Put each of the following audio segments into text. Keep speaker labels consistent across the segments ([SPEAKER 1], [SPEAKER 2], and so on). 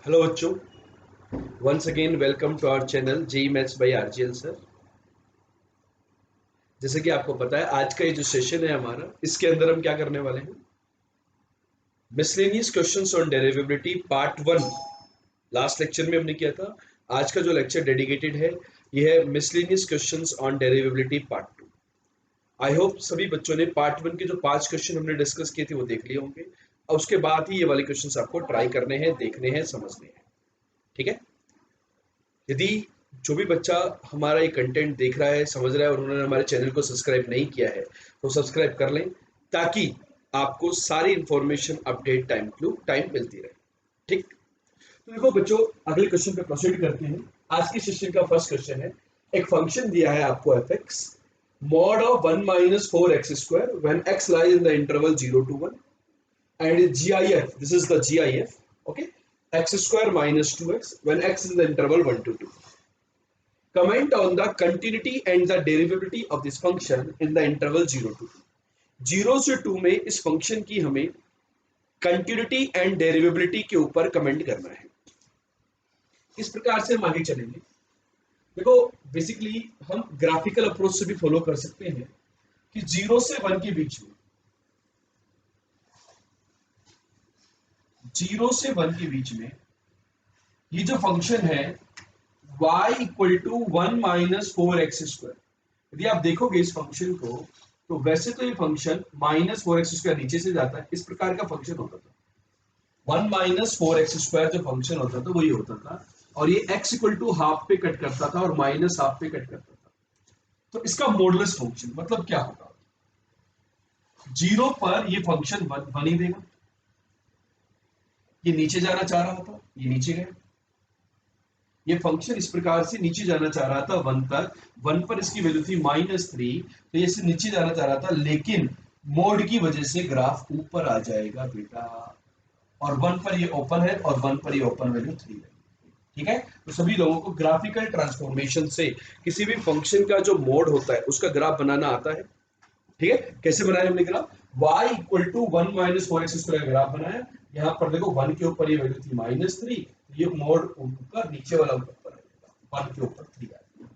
[SPEAKER 1] Hello बच्चों, once again welcome to our channel JEE maths by RGL sir. जैसे कि आपको पता है, आज का ये जो सेशन है हमारा, इसके अंदर हम क्या करने वाले हैं, miscellaneous questions on derivability part one. Last lecture में हमने किया था। आज का जो लेक्चर डेडिकेटेड है, ये है miscellaneous questions on derivability part two. I hope सभी बच्चों ने पार्ट वन के जो 5 क्वेश्चन हमने डिस्कस किए थे वो देख लिए होंगे, और उसके बाद ही ये वाले क्वेश्चंस आपको ट्राई करने हैं, देखने हैं, समझने हैं। ठीक है। यदि जो भी बच्चा हमारा ये कंटेंट देख रहा है, समझ रहा है, और उन्होंने हमारे चैनल को सब्सक्राइब नहीं किया है, तो सब्सक्राइब कर लें, ताकि आपको सारी information update time to time मिलती रहे। ठीक। तो देखो बच्चों, अगले क्वेश्चन पे प्रोसीड करते हैं। आज की सेशन का फर्स्ट क्वेश्चन है, एक फंक्शन दिया है आपको F x mod of 1 minus 4x² when x lies in the interval 0 to 1 and GIF, this is the GIF, okay, x square minus 2x when x is in the interval 1 to 2. Comment on the continuity and the derivability of this function in the interval 0 to 2. 0 से 2 में इस function की हमें continuity and डेरिवेबिलिटी के ऊपर comment करना है। इस प्रकार से हम आगे चलेंगे। देखो, बेसिकली हम ग्राफिकल अप्रोच से भी फॉलो कर सकते हैं कि 0 से 1 के बीच में, 0 से 1 के बीच में ये जो फंक्शन है y equal to 1 minus 4x²। यदि आप देखोगे इस फंक्शन को, तो वैसे तो ये फंक्शन माइनस 4x² नीचे से जाता है, इस प्रकार का फंक्शन होता था। 1 माइनस 4x² जो फंक्शन होता था वो ये होता था, और ये x इक्वल टू हाफ पे कट करता था और माइनस हाफ पे कट करता था। तो इसका मॉडुलस फंक्शन मतलब क्या होगा, 0 पर ये फंक्शन बन ही देगा। ये नीचे जाना चाह रहा था, ये नीचे गया। ये फंक्शन इस प्रकार से नीचे जाना चाह रहा था 1 तक, 1 पर इसकी वैल्यू थी -3, तो ये से नीचे जाना चाह रहा था, लेकिन मोड की वजह से ग्राफ ऊपर आ जाएगा बेटा। और 1 पर ये ओपन है और 1 पर ये ओपन वैल्यू 3 है। ठीक है। तो सभी लोगों को ग्राफिकल ट्रांसफॉर्मेशन से किसी भी फंक्शन का जो मोड होता है उसका ग्राफ बनाना आता है। ठीक है। कैसे बनाया हमने graph, y equal to 1 minus 4x² graph बनाया। यहाँ पर देखो 1 के ऊपर ये वैल्यू थी -3, ये मोड ऊपर, नीचे वाला ऊपर आएगा, 1 के ऊपर 3 आएगा।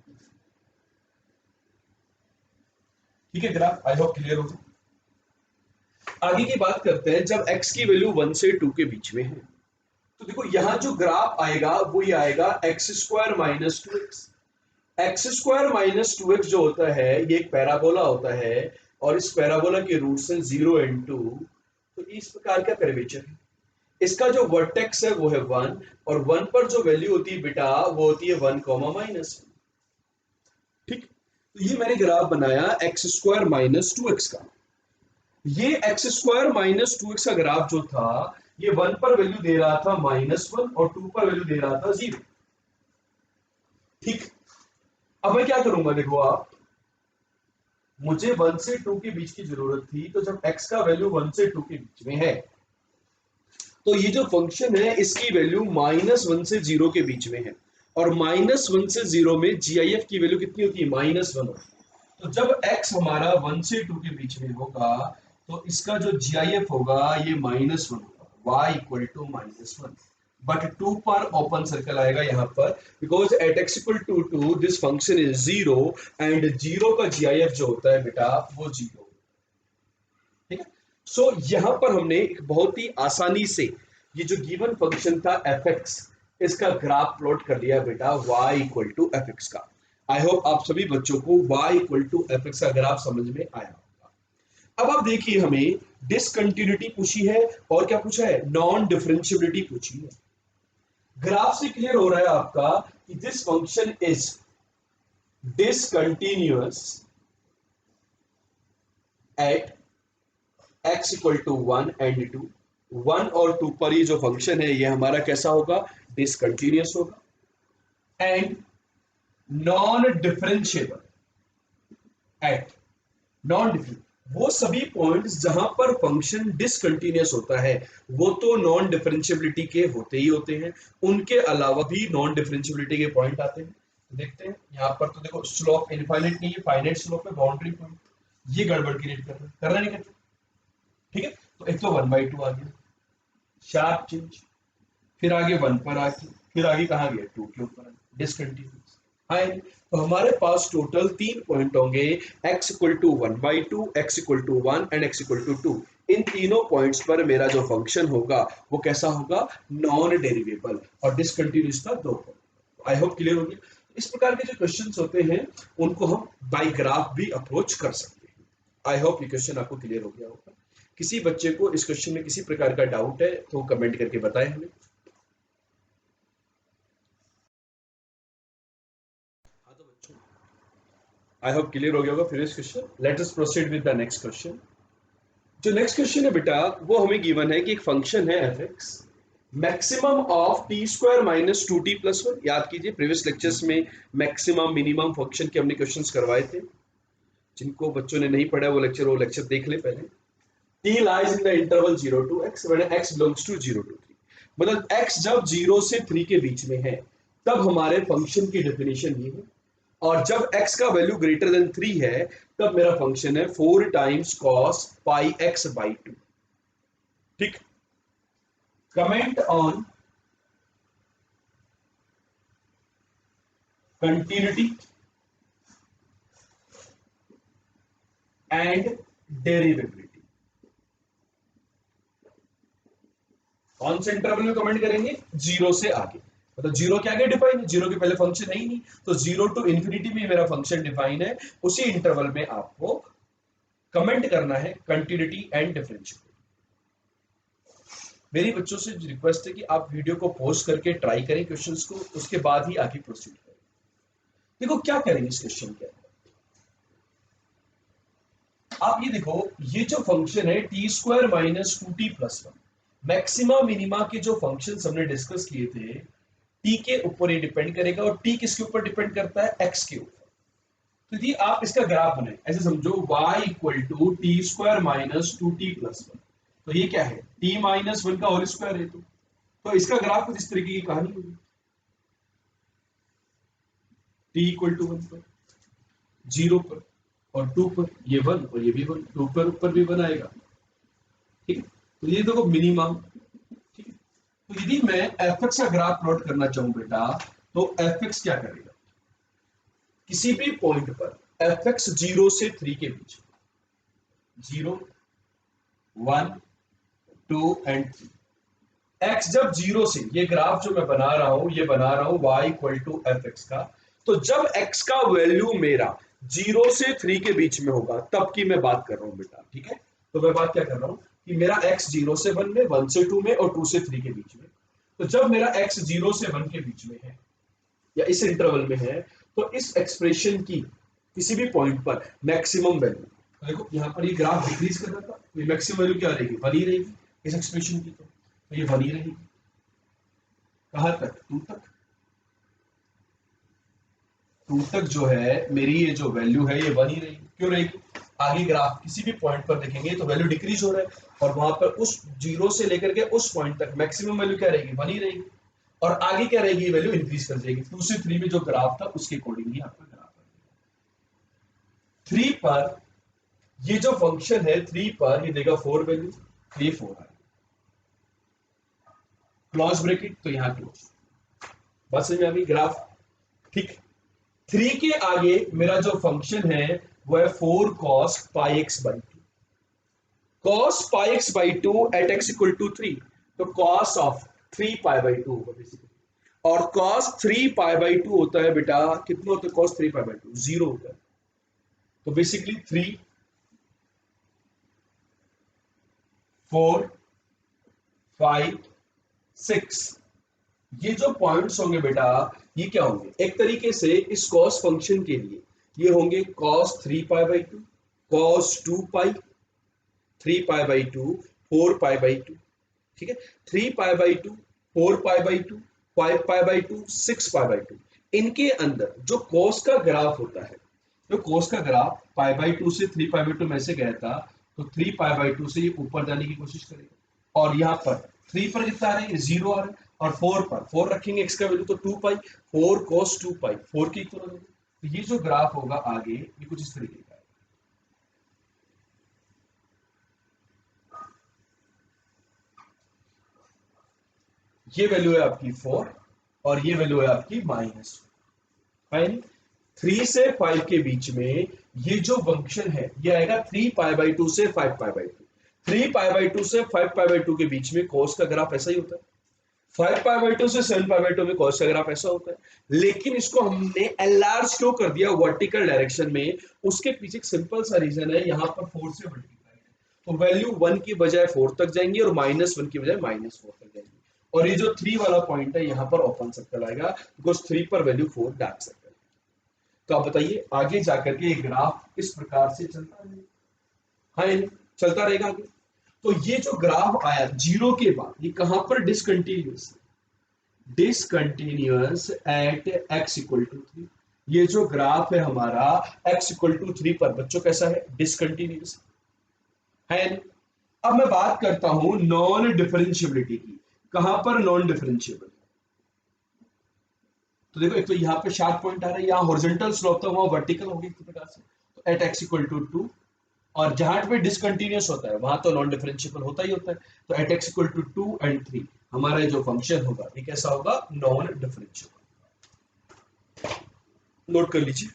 [SPEAKER 1] ठीक है, ग्राफ आई होप क्लियर होगा। आगे की बात करते हैं, जब x की वैल्यू 1 से 2 के बीच में है, तो देखो यहाँ जो ग्राफ आएगा वो ये आएगा x² minus 2x। x² minus 2x जो होता है ये एक पैराबोला होता है, और इस पैराबोला के रूट्स हैं 0 and 2। तो इस प्रकार का कर्वेचर है। इसका जो वर्टेक्स है वो है 1, और 1 पर जो वैल्यू होती है बेटा वो होती है 1, -1। ठीक। तो ये मैंने ग्राफ बनाया x² माइनस 2x का। ये x² माइनस 2x का ग्राफ जो था, ये 1 पर वैल्यू दे रहा था -1 और 2 पर वैल्यू दे रहा था 0। ठीक। अब मैं क्या करूंगा, देखो आप, मुझे 1 से 2 के बीच की जरूरत थी, तो जब x का वैल्यू 1 से 2 के बीच में है, तो ये जो फंक्शन है इसकी वैल्यू -1 से 0 के बीच में है, और -1 से 0 में GIF की वैल्यू कितनी होती है, -1 होती है। तो जब x हमारा 1 से 2 के बीच में होगा, तो इसका जो GIF होगा ये -1 होगा, y इक्वल टू -1। बट 2 पर ओपन सर्कल आएगा यहाँ पर, because at x equal to 2 this function is 0, and 0 का GIF जो होता है बेटा वो 0। ठीक है। सो यहां पर हमने एक बहुत ही आसानी से ये जो गिवन फंक्शन था एफ एक्स, इसका ग्राफ प्लॉट कर लिया बेटा y equal to F X का। आई होप आप सभी बच्चों को y equal to F X का ग्राफ समझ में आया होगा। अब आप देखिए, हमें डिसकंटिन्यूटी पूछी है और क्या पूछा है, नॉन डिफरेंशिएबिलिटी पूछी है। ग्राफ से क्लियर हो रहा है आपका कि this function is discontinuous at x equal to 1 and 2। 1 और 2 पर ये जो फंक्शन है ये हमारा कैसा होगा, डिसकंटिन्यूअस होगा, and non differentiable eight non differentiable. वो सभी पॉइंट्स जहां पर फंक्शन डिसकंटिन्यूअस होता है वो तो नॉन डिफरेंशिएबिलिटी के होते ही होते हैं, उनके अलावा भी नॉन डिफरेंशिएबिलिटी के पॉइंट आते हैं। तो देखते हैं यहाँ पर, तो देखो स्लोप इनफाइनाइट नहीं है, फाइनाइट स्लोप है, बाउंड्री पॉइंट, ये गड़बड़ क्रिएट कर रहा नहीं करता। ठीक है। तो एक तो 1/2 आ गया, शार्प चेंज। फिर आगे 1 पर आके फिर आगे कहाँ गया 2 के ऊपर डिसकंटिन्यूस। हाय, तो हमारे पास टोटल 3 पॉइंट होंगे, x equal to 1/2, x equal to 1 and x equal to 2। इन तीनों पॉइंट्स पर मेरा जो फंक्शन होगा वो कैसा होगा, नॉन डेरिवेबल, और डिसकंटिन्यूस का 2 पॉइंट। आई होप क्लियर हो गया। इस प्रकार के जो क्वेश्चंस होते हैं उनको हम बाय ग्राफ भी अप्रोच कर सकते हैं। आई होप ये क्वेश्चन आपको क्लियर हो गया होगा। किसी बच्चे को इस क्वेश्चन में किसी प्रकार का डाउट है तो कमेंट करके बताएं हमें। हाँ तो बच्चों, आई होप क्लियर हो गया होगा previous question. Let us proceed with the next question. जो नेक्स्ट क्वेश्चन है बेटा वो हमें गिवन है कि एक फंक्शन है F x, maximum of T square minus 2t plus 1। याद कीजिए प्रीवियस लेक्चर्स में मैक्सिमम मिनिमम फंक्शन के हमने क्वेश्चंस करवाए थे। जिनको बच्चों ने नहीं पढ़ा वो लेक्चर देख ले पहले। t lies in the interval 0 to x when x belongs to 0 to 3। मतलब x जब 0 से 3 के बीच में है तब हमारे फंक्शन की डेफिनेशन ये है, और जब x का वैल्यू ग्रेटर देन 3 है तब मेरा फंक्शन है 4 times cos pi x by 2। ठीक, कमेंट ऑन कंटिन्यूटी एंड डेरिवेबिलिटी। कौन से इंटरवल में कमेंट करेंगे, 0 से आगे। मतलब 0 के आगे डिफाइन है, 0 के पहले फंक्शन है ही नहीं, तो 0 टू इंफिनिटी में मेरा फंक्शन डिफाइन है। उसी इंटरवल में आपको कमेंट करना है कंटिन्यूटी एंड डिफरेंशियल। मेरी बच्चों से रिक्वेस्ट है कि आप वीडियो को पॉज करके ट्राई करें क्वेश्चंस को, उसके बाद ही आगे प्रोसीड करें। देखो क्या करेंगे इस क्वेश्चन के अंदर, आप ये देखो, ये जो फंक्शन है T square minus 2t plus 1, maxima minima के जो फंक्शन हमने डिस्कस किए थे, टी के ऊपर ये डिपेंड करेगा, और टी किसके ऊपर डिपेंड करता है, एक्स के ऊपर। तो यदि आप इसका ग्राफ बनाए ऐसे समझो, y equal to T square minus 2t plus 1, तो ये क्या है, t माइनस 1 का होल स्क्वायर है। तो इसका ग्राफ कुछ इस तरीके की कहानी होगी, t इक्वल टू 1 पर, 0 पर और 2 पर, ये 1 और ये भी 1, 2 पर ऊपर भी 1 आएगा। ठीक है, तो ये देखो मिनिमम। ठीक है, तो यदि मैं एफ एक्स का ग्राफ प्लॉट करना चाहूं बेटा, तो एफ एक्स क्या करेगा, किसी भी पॉइंट पर एफ एक्स 0 से 3 के बीच, 0 1 2 एंड 3, एक्स जब 0 से, ये ग्राफ जो मैं बना रहा हूं ये बना रहा हूं y equal to F X का, तो जब x का वैल्यू मेरा 0 से 3 के बीच में होगा तब की मैं बात कर रहा हूं बेटा। ठीक है, तो मैं बात क्या कर रहा हूं कि मेरा x 0 से 1 में, 1 से 2 में और 2 से 3 के बीच में। तो जब मेरा x 0 से 1 के बीच में है या इस इंटरवल में है, तो इस एक्सप्रेशन की किसी भी पॉइंट पर मैक्सिमम वैल्यू, देखो यहां पर ये ग्राफ डिक्रीज कर रहा था, ये मैक्सिमम वैल्यू क्या रहेगी, बनी रहेगी इस एक्सप्रेशन की। तो ये बनी रहेगी कहां तक, 2 तक। 2 तक जो है मेरी ये जो वैल्यू है ये बनी रहेगी, क्यों रहेगी, आगे ग्राफ किसी भी पॉइंट पर देखेंगे तो वैल्यू डिक्रीज हो रहा है, और वहां पर उस 0 से लेकर के उस पॉइंट तक मैक्सिमम वैल्यू क्या रहेगी, बनी रहेगी, और आगे क्या रहेगी, वैल्यू इंक्रीज कर जाएगी। 2 से 3 में जो ग्राफ था उसके अकॉर्डिंग ही आपका ग्राफ है। 3 पर ये जो फंक्शन है 3 पर ये देगा 4 वैल्यू, ये 4 है, क्लोज ब्रैकेट, तो यहां क्लोज। बस समझ में आ गई ग्राफ। ठीक, 3 के आगे मेरा जो फंक्शन है वो है 4 cos pi X by 2, cos pi X by 2 at X equal to 3, तो cos ऑफ 3 पाई बाई 2 होगा बेसिकली, और cos 3 पाई बाई 2 होता है बेटा, कितना होता है cos 3 पाई बाई 2, 0 होता है। तो बेसिकली 3 4 5 6, ये जो पॉइंट्स होंगे बेटा ये क्या होंगे, एक तरीके से इस cos फंक्शन के लिए ये होंगे cos 3 pi by 2, cos 2 pi, 3 pi by 2, 4 pi by 2। ठीक है, 3 pi by 2, 4 pi by 2, 5 pi by 2, 6 pi by 2, इनके अंदर जो cos का ग्राफ होता है, जो cos का ग्राफ पाई बाई 2 से 3 पाई बाई 2 में से गया था, तो 3 पाई बाई 2 से ये ऊपर जाने की कोशिश करेगा, और यहाँ पर 3 पर कितना आ रहा है, 0 आ रहा है, और 4 पर 4 रखेंगे x का वैल्यू तो 2 पाई, 4 cos 2 पाई 4 की इक्वल होगा। तो ये जो ग्राफ होगा आगे ये कुछ इस तरीके का है। ये वैल्यू है आपकी 4 और ये वैल्यू है आपकी -2। फाइन। 3 से 5 के बीच में ये जो फंक्शन है ये आएगा 3π/2 से 5π/2। 3π/2 से 5π/2 के बीच में cos का ग्राफ ऐसा ही होता है। 5π/2 से 7π/2 में cos का ग्राफ ऐसा होता है। लेकिन इसको हमने एनलार्ज क्यों कर दिया वर्टिकल डायरेक्शन में, उसके पीछे एक सिंपल सा रीजन है, यहाँ पर 4 से मल्टीप्लाई है तो वैल्यू 1 की बजाय 4 तक जाएंगी और -1 की बजाय -4 तक जाएंगी। और ये जो 3 वाला पॉइंट है यहाँ पर ओपन सर्कल आएगा, बिकॉज 3 पर वैल्यू 4 डार्क सर्कल। तो आप बताइए आगे जाकर के ये ग्राफ इस प्रकार से चलता रहेगा, हाँ चलता रहेगा आगे। तो ये जो ग्राफ आया 0 के बाद ये कहां पर discontinuous, discontinuous at x equal to 3। ये जो ग्राफ है हमारा x इक्वल टू 3 पर बच्चों कैसा है, डिसकंटिन्यूअस है। अब मैं बात करता हूं नॉन डिफरेंशियबिलिटी की, कहां पर नॉन डिफरेंशियबल। तो देखो एक तो यहाँ पे शार्प पॉइंट आ रहा है, यहाँ हॉरिजॉन्टल स्लोप था वहां वर्टिकल होगी इस प्रकार से, तो एट x इक्वल टू 2। और जहां पे डिसकंटिन्यूअस होता है वहां तो नॉन डिफरेंशिएबल होता ही होता है, तो at x equal to 2 and 3 हमारा जो फंक्शन होगा ये कैसा होगा, नॉन डिफरेंशिएबल। नोट कर लीजिए,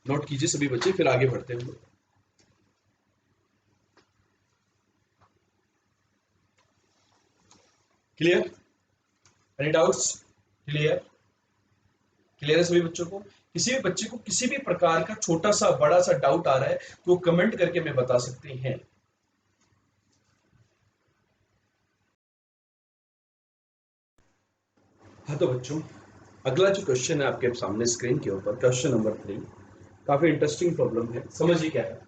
[SPEAKER 1] नोट कीजिए सभी बच्चे, फिर आगे बढ़ते हैं हम लोग। Clear, any doubts? Clear, clear है सभी बच्चों को? किसी भी बच्चे को किसी भी प्रकार का छोटा सा बड़ा सा डाउट आ रहा है तो वो कमेंट करके मैं बता सकते हैं। हाँ तो बच्चों अगला जो क्वेश्चन है आपके सामने स्क्रीन के ऊपर, क्वेश्चन नंबर 3, काफी इंटरेस्टिंग प्रॉब्लम है, समझिए क्या है।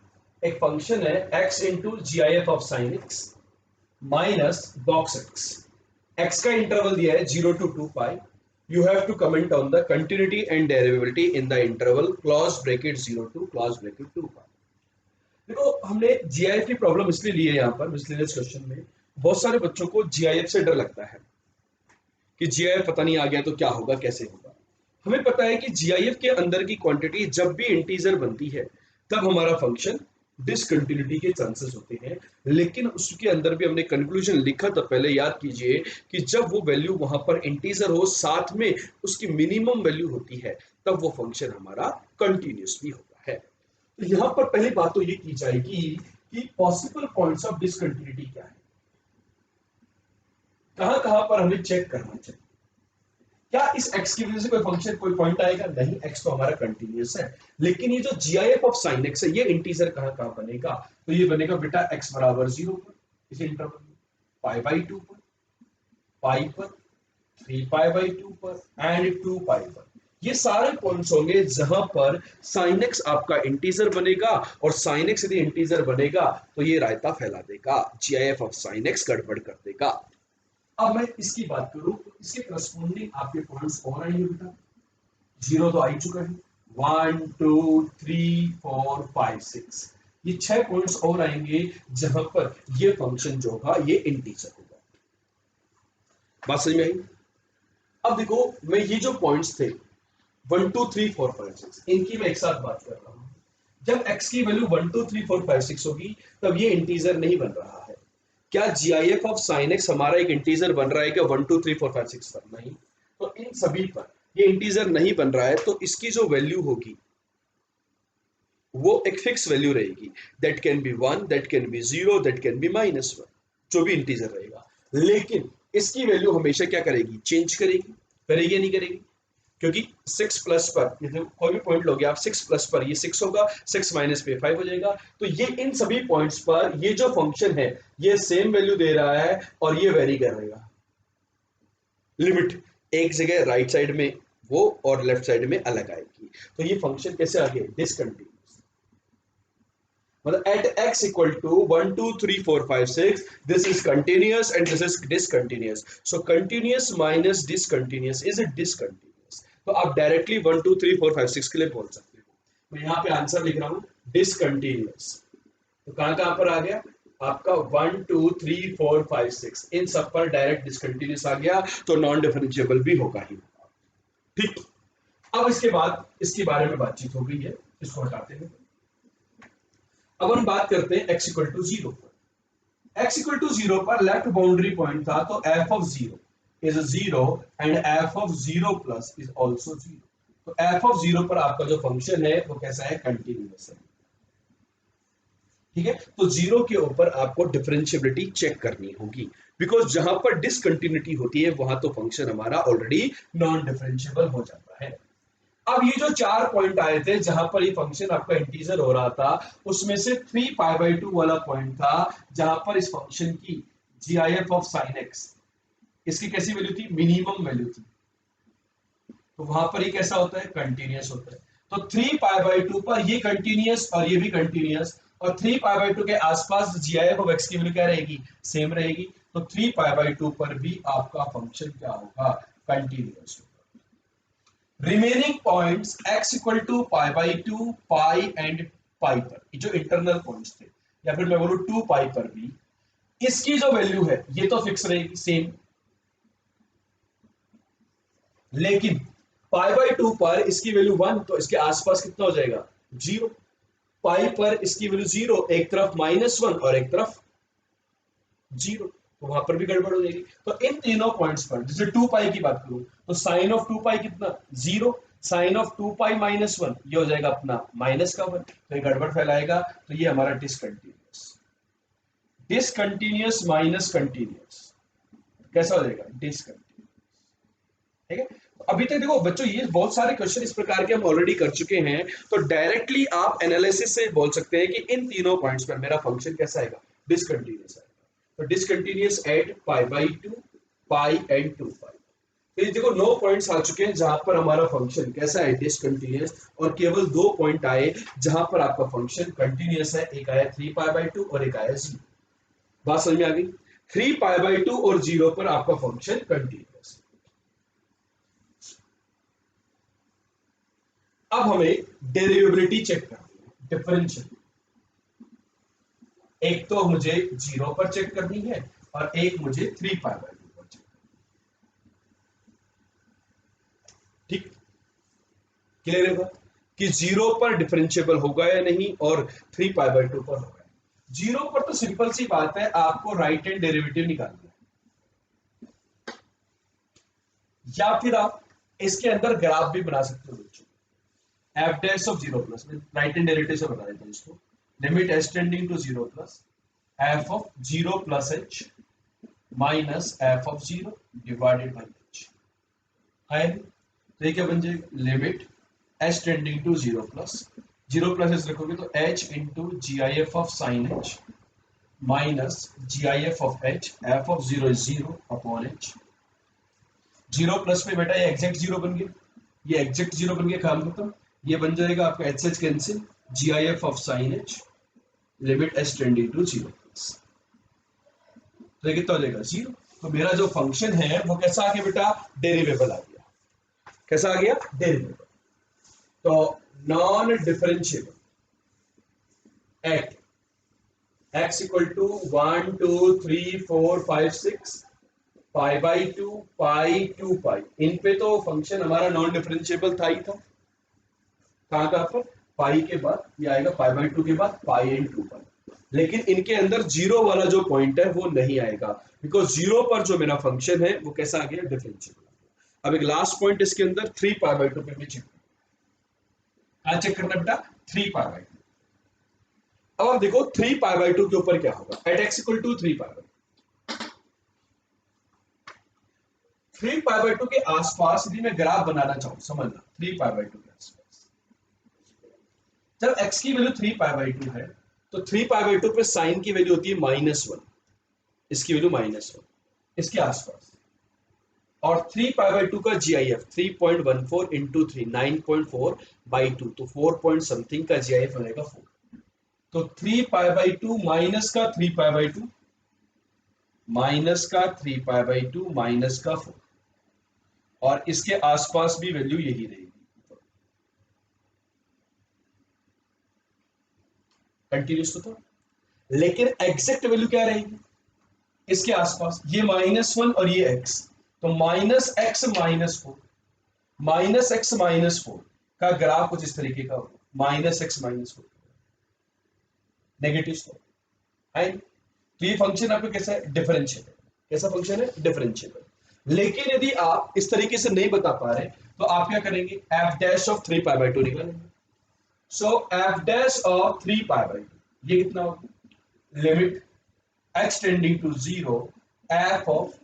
[SPEAKER 1] एक फंक्शन है x into G I F of sine X minus box X. x का इंटरवल दिया है 0 to 2π। You have to comment on the continuity and derivability in the interval close bracket 0 to close bracket 2π। देखो हमने GIF की problem इसलिए ली है यहाँ पर मिसलेनियस क्वेश्चन में, बहुत सारे बच्चों को जीआईएफ से डर लगता है कि जीआईएफ पता नहीं आ गया तो क्या होगा, कैसे होगा। हमें पता है कि जीआईएफ के अंदर की क्वांटिटी जब भी इंटीजर बनती है तब हमारा फंक्शन डिसकंटिन्यूटी के चांसेस होते हैं। लेकिन उसके अंदर भी हमने कंक्लूजन लिखा था, पहले याद कीजिए कि जब वो वैल्यू वहां पर इंटीजर हो साथ में उसकी मिनिमम वैल्यू होती है तब वो फंक्शन हमारा कंटिन्यूस भी होता है। तो यहां पर पहली बात तो ये की जाएगी कि पॉसिबल पॉइंट्स ऑफ डिसकंटिन्यूटी क्या है, कहां कहां पर हमें चेक करना चाहिए। क्या इस x की वजह से कोई फंक्शन कोई पॉइंट आएगा, नहीं, x तो हमारा कंटिन्यूअस है। लेकिन ये जो जीआईएफ ऑफ साइन x है ये इंटीजर कहां कहां बनेगा, तो ये बनेगा बेटा x बराबर 0 पर, इस इंटरवल में π/2 पर, पाई पर, 3π/2 पर एंड 2π पर। ये सारे पॉइंट्स होंगे जहां पर साइन x आपका इंटीजर बनेगा, और साइन x यदि इंटीजर बनेगा तो ये रायता फैला देगा, जीआईएफ ऑफ साइन x गड़बड़ कर देगा। अब मैं इसकी बात करूं तो इसके करस्पॉन्डिंग आपके पॉइंट्स और आएंगे बेटा, 0 तो आ ही चुका है, 1 2 3 4 5 6, ये 6 पॉइंट्स और आएंगे जहां पर ये फंक्शन जो होगा ये इंटीजर होगा। बात समझ में आई? अब देखो मैं ये जो पॉइंट्स थे 1 2 3 4 5 6 इनकी मैं एक साथ बात कर रहा हूं। जब x की वैल्यू 1 2 3 4 5 6 होगी तब ये इंटीजर नहीं बन रहा है। क्या जीआईएफ ऑफ साइन एक्स हमारा एक इंटीजर बन रहा है क्या 1 2 3 4 5 6 पर? नहीं। तो इन सभी पर ये इंटीजर नहीं बन रहा है, तो इसकी जो वैल्यू होगी वो एक फिक्स वैल्यू रहेगी, that can be 1, that can be 0, that can be -1, जो भी इंटीजर रहेगा। लेकिन इसकी वैल्यू हमेशा क्या करेगी, चेंज करेगी, करेगी या नहीं करेगी? क्योंकि 6 प्लस पर कोई भी पॉइंट लोगे आप, 6 प्लस पर ये 6 होगा, 6 माइनस पे 5 हो जाएगा। तो ये इन सभी पॉइंट्स पर ये जो फंक्शन है ये सेम वैल्यू दे रहा है और ये वेरी कर रहेगा। लिमिट एक जगह राइट साइड में वो और लेफ्ट साइड में अलग आएगी, तो ये फंक्शन कैसे आ गया, डिसकंटिन्यूअस। मतलब at x equal to 1 2 3 4 5 6 this is continuous and this is discontinuous. So continuous minus discontinuous is discontinuous. तो आप डायरेक्टली 1 2 3 4 5 6 के लिए बोल सकते हो। मैं यहाँ पे आंसर लिख रहा हूँ डिसकंटिन्यूअस। तो कहां कहां पर आ गया आपका 1 2 3 4 5 6, इन सब पर डायरेक्ट डिसकंटिन्यूअस आ गया, तो नॉन डिफरेंशिएबल भी होगा ही। ठीक, अब इसके बाद इसके बारे में बातचीत हो गई है, इसको हटाते हैं। अब हम बात करते हैं x इक्वल टू 0 पर। x इक्वल टू 0 पर लेफ्ट बाउंड्री पॉइंट था, तो f of 0 is 0 and f of 0 plus is also 0। तो f ऑफ 0 पर आपका जो फंक्शन है वो कैसा है, कंटिन्यूअस है। ठीक है, तो 0 के ऊपर आपको डिफरेंशिएबिलिटी चेक करनी होगी, बिकॉज जहां पर डिसकंटिन्यूटी होती है वहां तो फंक्शन हमारा ऑलरेडी नॉन डिफरेंशिएबल हो जाता है। अब ये जो 4 पॉइंट आए थे जहां पर ये फंक्शन आपका इंटीजर हो रहा था, उसमें से 3π/2 वाला पॉइंट था जहां पर इस फंक्शन की gif ऑफ sin x, इसकी कैसी वैल्यू थी, मिनिमम वैल्यू थी। तो वहां पर ये कैसा होता है, कंटीन्यूअस होता है। तो 3π/2 पर ये कंटीन्यूअस और ये भी कंटीन्यूअस, और 3π/2 के आसपास gif ऑफ x की वैल्यू क्या रहेगी, सेम रहेगी। तो 3π/2 पर भी आपका फंक्शन क्या होगा, कंटीन्यूअस होगा। Remaining points x equal to π/2, pi and pi पर, ये जो इंटरनल पॉइंट्स थे, या फिर मैं बोलूं 2π पर भी, इसकी जो वैल्यू है ये तो फिक्स रहेगी, सेम। लेकिन π/2 पर इसकी वैल्यू 1, तो इसके आसपास कितना हो जाएगा, 0। पाई पर इसकी वैल्यू 0, एक तरफ -1 और एक तरफ 0, तो वहां पर भी गड़बड़ हो जाएगी। तो इन तीनों पॉइंट्स पर, जैसे 2π की बात करूं तो साइन ऑफ 2π कितना, 0, साइन ऑफ 2π -1 ये हो जाएगा अपना माइनस का 1, तो ये गड़बड़ फैलाएगा। तो ये हमारा डिसकंटिन्यूअस, डिसकंटिन्यूअस माइनस कंटिन्यूअस कैसा हो जाएगा, डिसकंटिन्यूअस। ठीक है, अभी तक देखो बच्चों ये बहुत सारे क्वेश्चन इस प्रकार के हम ऑलरेडी कर चुके हैं, तो डायरेक्टली आप एनालिसिस से बोल सकते हैं कि इन तीनों पॉइंट्स पर मेरा फंक्शन कैसा आएगा, डिसकंटिन्यूअस आएगा। तो डिसकंटिन्यूअस एट π/2, पाई एंड 2π। तो ये देखो 9 पॉइंट्स आ चुके हैं जहां पर हमारा फंक्शन कैसा है, डिसकंटिन्यूअस, और केवल 2 पॉइंट आए जहां पर आपका फंक्शन कंटिन्यूअस है, एक आया 3π/2 और एक आया 0। बात समझ में आ गई, 3π/2 और 0 पर आपका फंक्शन कंटिन्यूअस। अब हमें डेरिवेबिलिटी चेक करनी है, डिफरेंशियल। एक तो मुझे 0 पर चेक करनी है और एक मुझे 3π/2 पर चेक करनी है। ठीक, क्लियर है कि 0 पर डिफरेंशिएबल होगा या नहीं और 3π/2 पर होगा। 0 पर तो सिंपल सी बात है, आपको राइट हैंड डेरिवेटिव निकालना है, या फिर आप इसके अंदर ग्राफ भी बना सकते हो बच्चों। f dash of 0 plus, right hand derivative से बता देता हूं इसको, limit s tending to 0 plus f of 0 plus h minus f of 0 divided by h है। तो ये क्या बन जाएगा, limit s tending to 0 plus 0 plus s रखोगे तो h into gif of sine h minus gif of h, f of 0 is 0 upon h। 0 plus में बेटा ये एग्जैक्ट 0 बन गया, ये एग्जैक्ट 0 बन गया, काम खत्म। ये बन जाएगा आपका H H cancel, gif of sine h limit s tending to 0 plus, तो ये कितना हो जाएगा, 0। तो मेरा जो फंक्शन है वो कैसा आ गया बेटा, डेरिवेबल आ गया। कैसा आ गया, डेरिवेबल। तो non differentiable at x equal to 1 2 3 4 5 6 π/2 pi 2π, इन पे तो फंक्शन हमारा नॉन डिफरेंशिएबल था ही था। कहां पर, पाई के बाद ये आएगा, π/2 के बाद पाई एंड 2π। लेकिन इनके अंदर 0 वाला जो पॉइंट है वो नहीं आएगा, बिकॉज 0 पर जो मेरा फंक्शन है वो कैसा आ गया, डिफरेंशिएबल। अब एक लास्ट पॉइंट इसके अंदर 3π/2 पे भी चेक, क्या चेक करना बेटा, 3π/2। अब देखो 3π/2 के ऊपर क्या होगा, एट x इक्वल टू 3π/2, 3π/2 के आसपास यदि मैं ग्राफ बनाना चाहूं, समझना 3π/2 के आसपास जब x की वैल्यू 3π/2 है, तो 3π/2 पे साइन की वैल्यू होती है -1, इसकी वैल्यू -1 इसके आसपास, और 3π/2 का GIF 3.14 इंटू 3 9.4/2, तो 4 पॉइंट समथिंग का GIF बनेगा 4। तो 3π/2 माइनस का 3π/2 माइनस का 3π/2 माइनस का 4, और इसके आसपास भी वैल्यू यही रहेगी, कंटिन्यूस तो था। लेकिन एग्जैक्ट वैल्यू क्या रहेगी, इसके आसपास ये -1 और ये x, तो -x -4, -x -4 का ग्राफ कुछ इस तरीके का होगा, -x -4 नेगेटिव स्लोप है। तो ये फंक्शन आपका कैसा है, डिफरेंशिएबल। कैसा फंक्शन है, डिफरेंशिएबल। लेकिन यदि आप इस तरीके से नहीं बता पा रहे तो आप क्या करेंगे, एफ डैश ऑफ 3π/2 निकालेंगे। सो एफ डैश ऑफ 3π/2 ये कितना होगा, limit h tending to 0 f of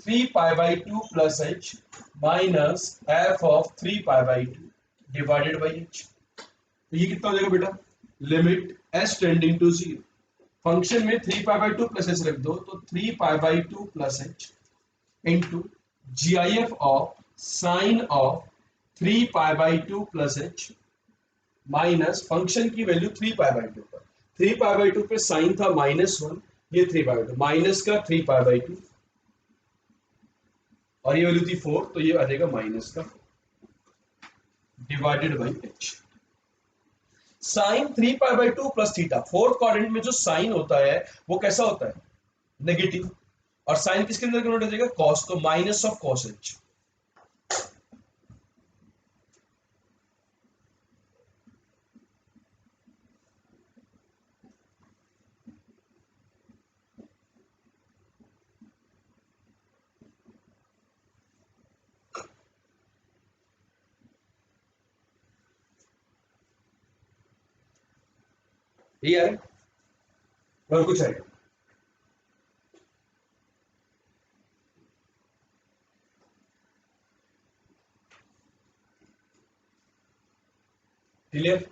[SPEAKER 1] 3π/2 plus h minus f of 3π/2 divided by h। तो ये कितना हो जाएगा बेटा, limit h tending to 0, function में 3π/2 प्लस h रख दो तो 3π/2 plus h into GIF of sine of 3π/2 plus h minus function की वैल्यू 3π/2 पर, 3π/2 पे साइन था -1, ये 3π/2 माइनस का 3π/2 और ये वैल्यू थी 4 तो ये आ जाएगा माइनस का divided by h। Sine 3π/2 plus theta, fourth quadrant में जो साइन होता है वो कैसा होता है, नेगेटिव, और साइन किसके अंदर कन्वर्ट हो जाएगा, कॉस, तो माइनस ऑफ कॉस h। ये है और कुछ है, क्लियर।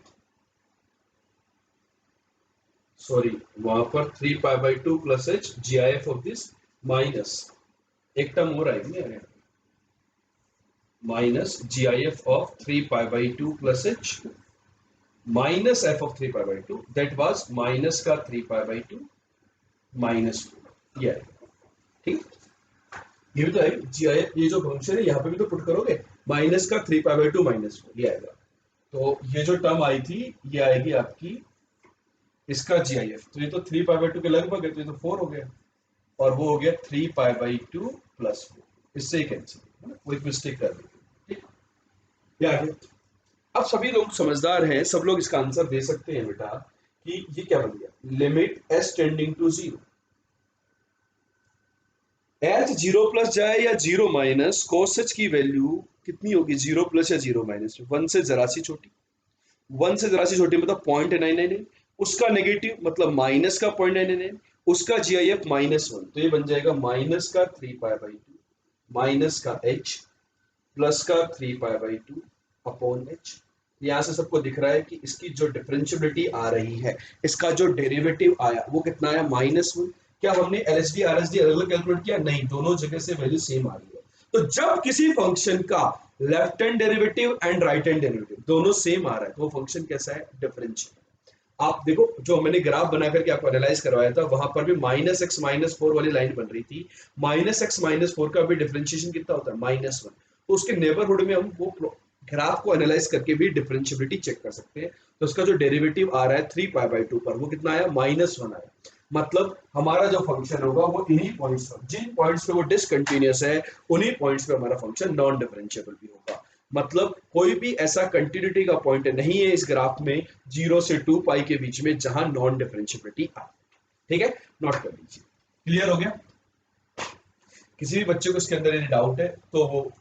[SPEAKER 1] सॉरी, वहां पर 3π/2 plus h GIF of this minus एक टर्म हो रहा है नहीं, minus GIF of 3π/2 plus h minus f of 3π/2 that was minus का 3π/2 माइनस 2, ये ठीक। ये भी तो है GIF, ये जो फंक्शन है यहाँ पे भी तो पुट करोगे, माइनस का 3π/2 माइनस 4 ये आएगा। तो ये जो टर्म आई थी ये आएगी आपकी इसका GIF, तो ये तो 3π/2 के लगभग है, तो ये तो 4 हो गया और वो हो गया 3π/2 प्लस 4, इससे ही कैंसिल, वो एक मिस्टेक कर दी, ठीक। ये आ गया। अब सभी लोग समझदार हैं, सब लोग इसका आंसर दे सकते हैं बेटा कि ये क्या बन गया, limit s tending to 0, h 0 plus जाए या 0 माइनस, cos h की वैल्यू कितनी होगी, 0 प्लस या 0 माइनस, 1 से जरा सी छोटी, 1 से जरा सी छोटी मतलब 0.999, उसका नेगेटिव मतलब माइनस का 0.999, उसका GIF -1, तो ये बन जाएगा माइनस का 3π/2 माइनस का h प्लस का 3π/2 अपॉन h। यहां से सबको दिख रहा है कि इसकी जो डिफरेंशियबिलिटी आ रही है, इसका जो डेरिवेटिव आया वो कितना आया, -1। क्या हमने LHD RHD अलग अलग कैलकुलेट किया, नहीं, दोनों जगह से वैल्यू सेम आ रही है। तो जब किसी फंक्शन का left hand derivative and right hand derivative दोनों सेम आ रहा है तो वो फंक्शन कैसा है, डिफरेंशियल। आप देखो जो मैंने ग्राफ बना करके आपको एनालाइज करवाया था वहां पर भी -x -4 वाली लाइन बन रही थी, -x -4 का भी डिफरेंशिएशन कितना होता है, -1। तो उसके नेबरहुड में हम वो ग्राफ को एनालाइज करके भी डिफरेंशियबिलिटी चेक कर सकते हैं। तो उसका जो डेरिवेटिव आ रहा है 3π/2 पर वो कितना आया, -1 आया। मतलब हमारा जो फंक्शन होगा वो इन्हीं पॉइंट्स पर, जिन पॉइंट्स पे वो डिसकंटिन्यूअस है उन्हीं पॉइंट्स पे हमारा फंक्शन नॉन डिफरेंशिएबल भी होगा। मतलब कोई भी ऐसा कंटिन्यूटी का पॉइंट नहीं है इस ग्राफ में 0 से 2π के बीच में जहां नॉन डिफरेंशिएबिलिटी आए, ठीक है, नोट कर लीजिए। क्लियर हो गया। किसी भी बच्चे को इसके अंदर यदि डाउट है तो वो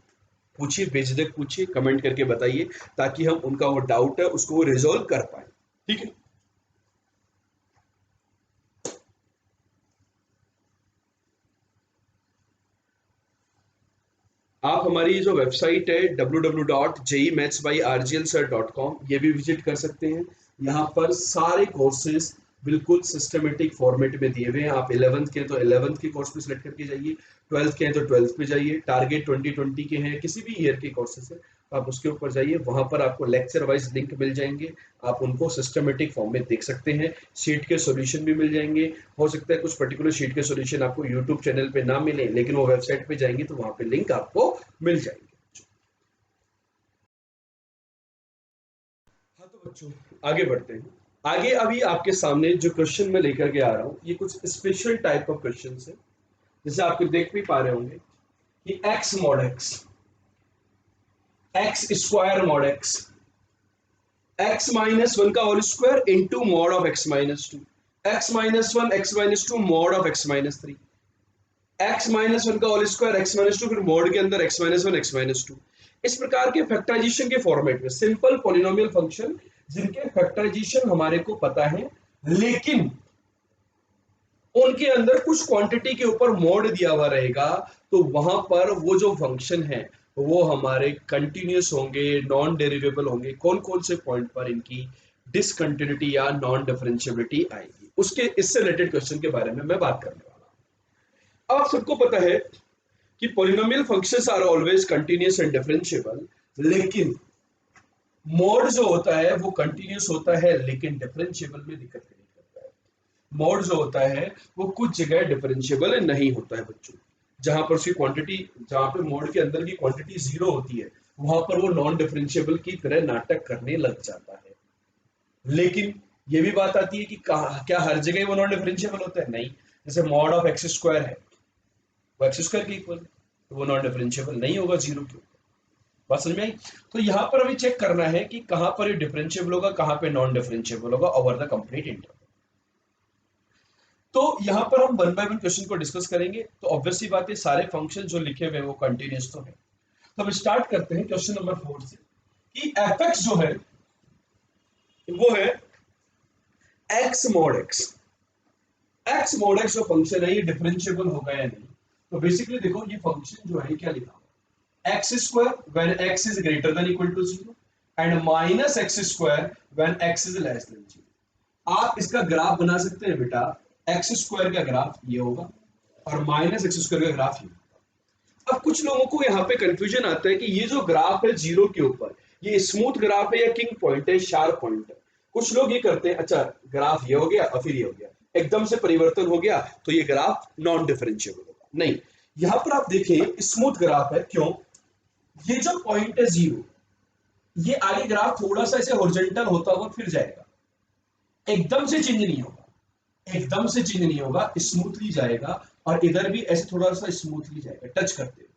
[SPEAKER 1] पूछिए, बेझिझक पूछिए, कमेंट करके बताइए ताकि हम उनका वो डाउट है उसको वो रिजॉल्व कर पाए, ठीक है। आप हमारी जो वेबसाइट है www.jemathsbyrglsir.com ये भी विजिट कर सकते हैं। यहाँ पर सारे कोर्सेज बिल्कुल सिस्टमेटिक फॉर्मेट में दिए हुए हैं। आप 11th के तो 11th के कोर्स पे सिलेक्ट करके जाइए, 12th के हैं तो 12th पे जाइए, टारगेट 2020 के हैं, किसी भी ईयर के कोर्सेज है आप उसके ऊपर जाइए, वहां पर आपको लेक्चर वाइज लिंक मिल जाएंगे, आप उनको सिस्टमेटिक फॉर्म में देख सकते हैं। शीट के सॉल्यूशन भी मिल जाएंगे। हो सकता है कुछ पर्टिकुलर शीट के सॉल्यूशन आपको यूट्यूब चैनल पे ना मिले लेकिन वो वेबसाइट पे जाएंगे तो वहां पे लिंक आपको मिल जाएंगे। हाँ तो बच्चों आगे बढ़ते हैं। आगे अभी आपके सामने जो क्वेश्चन मैं लेकर के आ रहा हूँ ये कुछ स्पेशल टाइप ऑफ क्वेश्चन है। जैसे आप देख भी पा रहे होंगे कि x mod x square mod x minus 1 का whole square into mod of x minus 2, x minus one x minus two mod of x minus three, x minus one का whole square x minus two, फिर mod के अंदर x minus one x minus two. इस प्रकार के factorisation के format में simple polynomial function जिनके फैक्टराइजेशन हमारे को पता है, लेकिन उनके अंदर कुछ क्वांटिटी के ऊपर मोड दिया हुआ रहेगा, तो वहां पर वो जो फंक्शन है वो हमारे कंटिन्यूस होंगे, नॉन डेरिवेबल होंगे। कौन कौन से पॉइंट पर इनकी डिसकंटिन्यूटी या नॉन डिफरेंशिएबिलिटी आएगी, उसके इससे रिलेटेड क्वेश्चन के बारे में मैं बात करने वाला हूं। आप सबको पता है कि polynomial functions are always continuous and differentiable, लेकिन मोड जो होता है वो कंटिन्यूस होता है लेकिन डिफरेंशिएबल में दिक्कत नहीं करता है। मोड जो होता है वो कुछ जगह डिफरेंशिएबल नहीं होता है बच्चों, जहां पर उसकी क्वांटिटी, जहां पे मोड के अंदर की क्वांटिटी जीरो होती है वहां पर वो नॉन डिफरेंशिएबल की तरह नाटक करने लग जाता है। लेकिन ये भी बात आती है कि क्या हर जगह वो नॉन डिफरेंशिएबल होता है? नहीं। जैसे मॉड ऑफ एक्स स्क्वायर है, वो एक्स स्क्वायर के इक्वल, तो वो नॉन डिफरेंशिएबल नहीं होगा जीरो के ऊपर। बात समझ में आई? तो यहां पर अभी चेक करना है कि कहां पर ये डिफरेंशिएबल होगा, कहां पे नॉन डिफरेंशिएबल होगा ओवर द कंप्लीट इंटरवल। तो यहां पर हम वन बाय वन क्वेश्चन को डिस्कस करेंगे। तो ऑब्वियसली बात है, सारे फंक्शन जो लिखे हुए हैं वो कंटिन्यूस तो है। तो हम स्टार्ट करते हैं क्वेश्चन नंबर 4 से कि एफ एक्स जो है वो है x mod x. X mod x जो फंक्शन है ये डिफरेंशिएबल होगा या नहीं? तो बेसिकली देखो, ये फंक्शन जो है क्या लिखा हुआ, X square when X is greater than equal to zero and minus X square when X is less than zero. आप इसका ग्राफ बना सकते हैं बेटा, एक्स स्क्वायर का ग्राफ ये होगा और माइनस एक्स स्क्वायर का ग्राफ ये होगा। अब कुछ लोगों को यहाँ पे कंफ्यूजन आता है कि ये जो ग्राफ है जीरो के ऊपर, ये स्मूथ ग्राफ है या किंग पॉइंट है, शार्प पॉइंट है। कुछ लोग ये करते हैं, अच्छा ग्राफ ये हो गया और फिर ये हो गया, एकदम से परिवर्तन हो गया तो ये ग्राफ नॉन डिफरेंशिएबल होगा। नहीं, यहां पर आप देखें स्मूथ ग्राफ है। क्यों? ये जो पॉइंट है जीरो, ये आगे ग्राफ थोड़ा सा ऐसे हॉरिजॉन्टल होता हुआ फिर जाएगा, एकदम से चेंज नहीं होगा, एकदम से चेंज नहीं होगा, स्मूथली जाएगा। और इधर भी ऐसे थोड़ा सा स्मूथली जाएगा, टच करते हुए,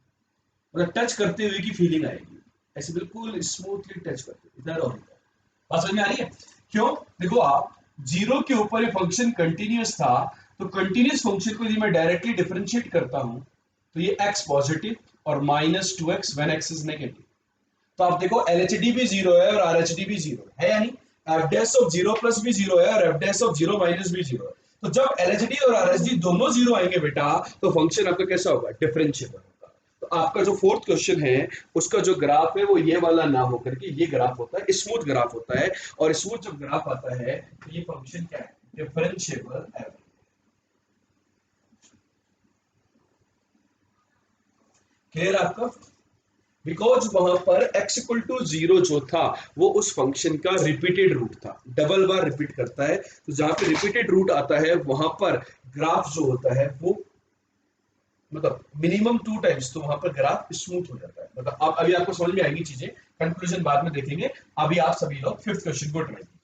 [SPEAKER 1] मतलब टच करते हुए की फीलिंग आएगी, ऐसे बिल्कुल स्मूथली टच करते हुए इधर और इधर। बात समझ में आ रही है? क्यों? देखो आप, जीरो के ऊपर ये फंक्शन कंटिन्यूअस था, तो कंटिन्यूअस फंक्शन को यदि मैं डायरेक्टली डिफरेंशिएट करता हूं तो ये x पॉजिटिव और minus two x when x is negative. तो आप देखो LHD भी जीरो है और RHD भी जीरो है या नहीं? F dash of zero plus भी जीरो है और F dash of zero minus भी जीरो है। तो जब LHD और RHD दोनों जीरो आएंगे बेटा, तो फंक्शन आपका कैसा होगा? डिफरेंशिएबल होगा। तो आपका जो फोर्थ क्वेश्चन है उसका जो ग्राफ है वो ये वाला ना होकर के ये ग्राफ होता है, स्मूथ ग्राफ होता है। और स्मूथ जब ग्राफ आता है तो ये फंक्शन क्या है? डिफरेंशिएबल है। क्लियर आपका? बिकॉज वहां पर x इक्वल टू जीरो जो था वो उस फंक्शन का रिपीटेड रूट था, डबल बार रिपीट करता है। तो जहां पे रिपीटेड रूट आता है वहां पर ग्राफ जो होता है वो मतलब मिनिमम टू टाइम्स, तो वहां पर ग्राफ स्मूथ हो जाता है। मतलब आप अभी आपको समझ में आएगी चीजें, कंक्लूजन बाद में देखेंगे। अभी आप सभी लोग फिफ्थ क्वेश्चन को ट्राई कीजिए।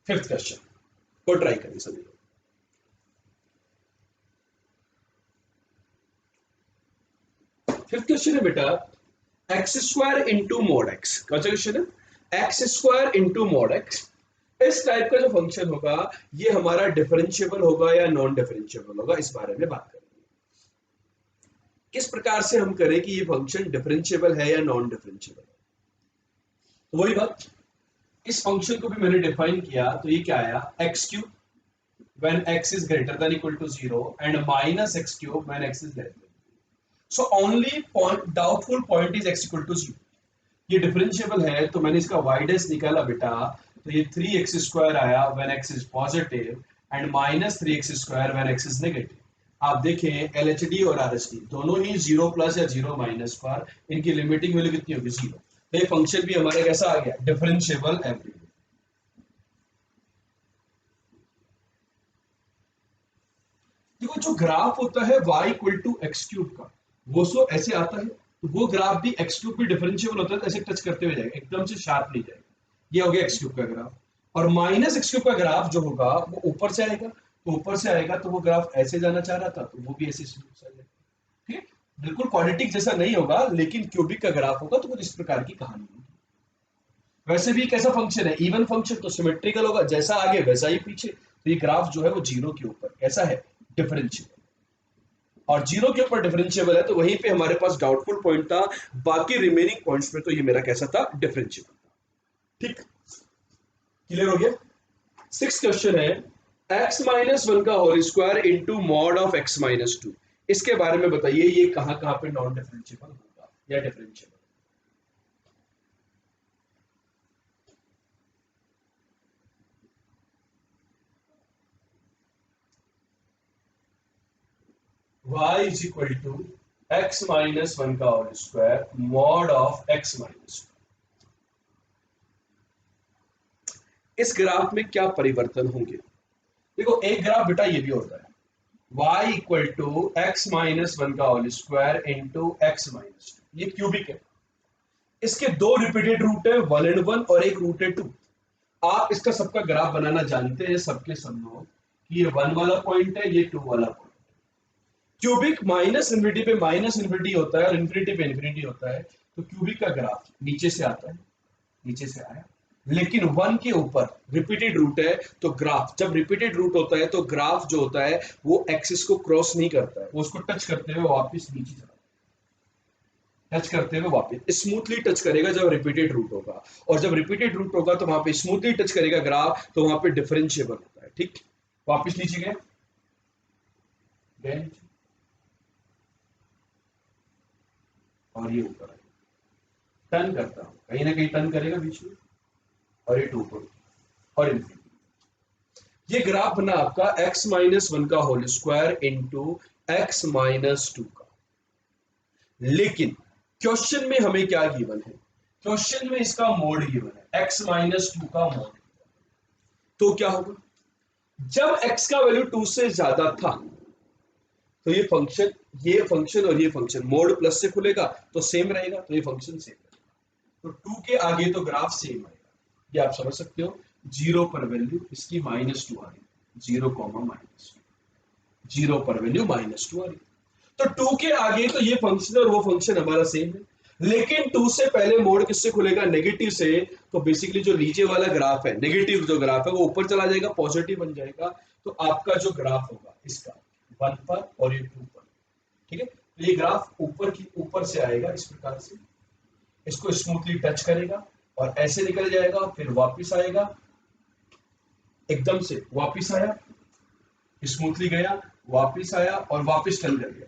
[SPEAKER 1] फिफ्थ क्वेश्चन को ट्राई करिए सभी लोग। फिफ्थ क्वेश्चन है बेटा, x square into mod x. कौन सा क्वेश्चन है? X square into mod x. इस टाइप का जो फंक्शन होगा ये हमारा डिफरेंशिएबल होगा या नॉन डिफरेंशिएबल होगा, इस बारे में बात करेंगे। किस प्रकार से हम करें कि ये फंक्शन डिफरेंशिएबल है या नॉन डिफरेंशिएबल है? तो वही बात, इस फंक्शन को भी मैंने डिफाइन किया तो ये क्या आया? X cube when x is greater than equal to 0 and minus x cube when x is less than 0. So only point, doubtful point is x equal to 0. ये डिफरेंशिएबल है तो मैंने इसका y dash निकाला बेटा, तो ये 3x स्क्वायर आया when x is positive and minus 3x square when x is negative. आप देखें LHD और RHD दोनों ही 0 प्लस या 0 माइनस पर इनकी लिमिटिंग वैल्यू कितनी होगी? 0। तो ये फंक्शन भी हमारा कैसा आ गया? Differentiable everywhere. देखो जो ग्राफ होता है y equal to X cube का, वो सो ऐसे आता है, तो वो ग्राफ भी एक्स क्यूब भी डिफरेंशिएबल होता है, तो ऐसे टच करते हुए जाएगा, एकदम से शार्प नहीं जाएगा। ये हो गया एक्स क्यूब का ग्राफ। और माइनस एक्स क्यूब का ग्राफ जो होगा वो ऊपर से आएगा, तो ऊपर से आएगा तो वो ग्राफ ऐसे जाना चाह रहा था तो वो भी ऐसे स्मूथ सा जाएगा। ठीक है? बिल्कुल क्वाड्रेटिक जैसा नहीं होगा, लेकिन क्यूबिक का ग्राफ होगा तो कुछ इस प्रकार की कहानी होगी। वैसे भी कैसा फंक्शन है, इवन फंक्शन, तो सिमेट्रिकल होगा, जैसा आगे वैसा ही पीछे। तो ये ग्राफ जो है वो जीरो के ऊपर कैसा है, डिफरेंशियल। और जीरो के ऊपर डिफरेंशिएबल है, तो वहीं पे हमारे पास डाउटफुल पॉइंट था। बाकी रिमेनिंग पॉइंट्स में तो ये मेरा कैसा था, डिफरेंशिएबल था। ठीक, क्लियर हो गया। सिक्स क्वेश्चन है, x माइनस वन का whole square into mod of x minus two. इसके बारे में बताइए, ये कहां कहां पे नॉन डिफरेंशिएबल होगा या differentiable. y is equal to x minus one का whole square mod of x minus two. इस ग्राफ में क्या परिवर्तन होंगे। देखो एक ग्राफ बेटा ये भी होता है, y equal to x minus one का whole square into x minus two, ये क्यूबिक है। इसके दो रिपीटेड रूट है, वन एंड वन, और एक रूट है टू। आप इसका सबका ग्राफ बनाना जानते हैं सबके सब लोग कि ये वन वाला पॉइंट है, ये टू वाला पॉइंट। क्यूबिक माइनस इन्फिनिटी पे माइनस इन्फिनिटी होता है और इन्फिनिटी पे इन्फिनिटी होता है, तो क्यूबिक का ग्राफ नीचे से आता है, नीचे से आया। लेकिन वन के ऊपर रिपीटेड रूट है, तो ग्राफ जब रिपीटेड रूट होता है तो ग्राफ जो होता है वो एक्सिस को क्रॉस नहीं करता है, वो उसको टच करते हुए वापस नीचे चला, टच करते हुए वापस स्मूथली टच करेगा जब रिपीटेड रूट होगा। और जब रिपीटेड रूट होगा तो वहां पे स्मूथली टच करेगा ग्राफ, तो वहां पे डिफरेंशिएबल होता है। ठीक, वापस नीचे गए, गए नीचे, और ये ऊपर आएगा, टर्न करता हूं, कहीं ना कहीं टर्न करेगा बीच में, और ये टू पर और इन्फिनिटी। ये ग्राफ बना आपका x माइनस वन का whole square into x minus two का। लेकिन क्वेश्चन में हमें क्या गिवन है, क्वेश्चन में इसका मोड गिवन है, x माइनस टू का मोड। तो क्या होगा, जब x का वैल्यू टू से ज्यादा था तो ये फंक्शन और ये फंक्शन मोड प्लस से खुलेगा तो सेम रहेगा, तो ये फंक्शन सेम रहेगा। तो टू के आगे तो ग्राफ सेम आएगा, ये आप समझ सकते हो। जीरो पर वैल्यू इसकी माइनस टू आ रही, zero comma minus two, zero पर वैल्यू माइनस टू आ रही। तो टू के आगे तो ये फंक्शन और वो फंक्शन हमारा सेम है। लेकिन टू से पहले मोड किससे खुलेगा, नेगेटिव से। तो बेसिकली जो नीचे वाला ग्राफ है, नेगेटिव जो ग्राफ है वो ऊपर चला जाएगा, पॉजिटिव बन जाएगा। तो आपका जो ग्राफ होगा इसका वन पर और ये टू पर, ठीक है। तो ये ग्राफ ऊपर की ऊपर से आएगा इस प्रकार से, इसको स्मूथली टच करेगा और ऐसे निकल जाएगा, फिर वापिस आएगा, एकदम से वापिस आया, स्मूथली गया, वापिस आया और वापिस टर्न कर गया।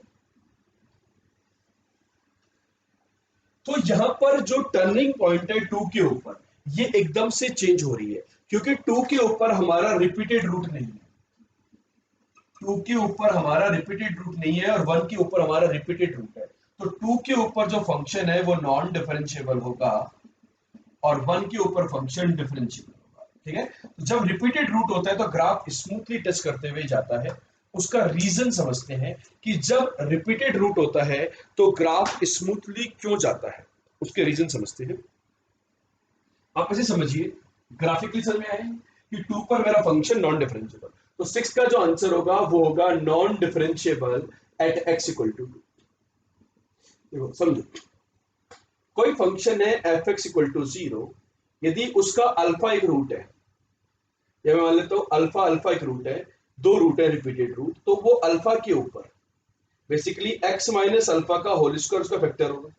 [SPEAKER 1] तो यहां पर जो टर्निंग पॉइंट है टू के ऊपर, ये एकदम से चेंज हो रही है, क्योंकि टू के ऊपर हमारा रिपीटेड रूट नहीं है, टू के ऊपर हमारा रिपीटेड रूट नहीं है और वन के ऊपर हमारा रिपीटेड रूट है। तो टू के ऊपर जो फंक्शन है वो नॉन डिफरेंशिएबल होगा और वन के ऊपर फंक्शन डिफरेंशिएबल होगा, ठीक है। तो जब रिपीटेड रूट होता है तो ग्राफ स्मूथली टच करते हुए जाता है। उसका रीजन समझते हैं कि जब रिपीटेड रूट होता है तो ग्राफ स्मूथली क्यों जाता है, उसके रीजन समझते हैं। आप ऐसे समझिए, ग्राफिकली समझ में आए कि टू पर मेरा फंक्शन नॉन डिफरेंशिएबल, तो सिक्स का जो आंसर होगा वो होगा non differentiable at X equal to. देखो समझो, कोई फंक्शन है F X equal to zero, यदि उसका अल्फा एक रूट है, या मैं मान लेता हूं अल्फा अल्फा एक रूट है, दो रूट है रिपीटेड रूट, तो वो अल्फा के ऊपर बेसिकली एक्स माइनस अल्फा का होल स्क्वायर उसका फैक्टर होगा,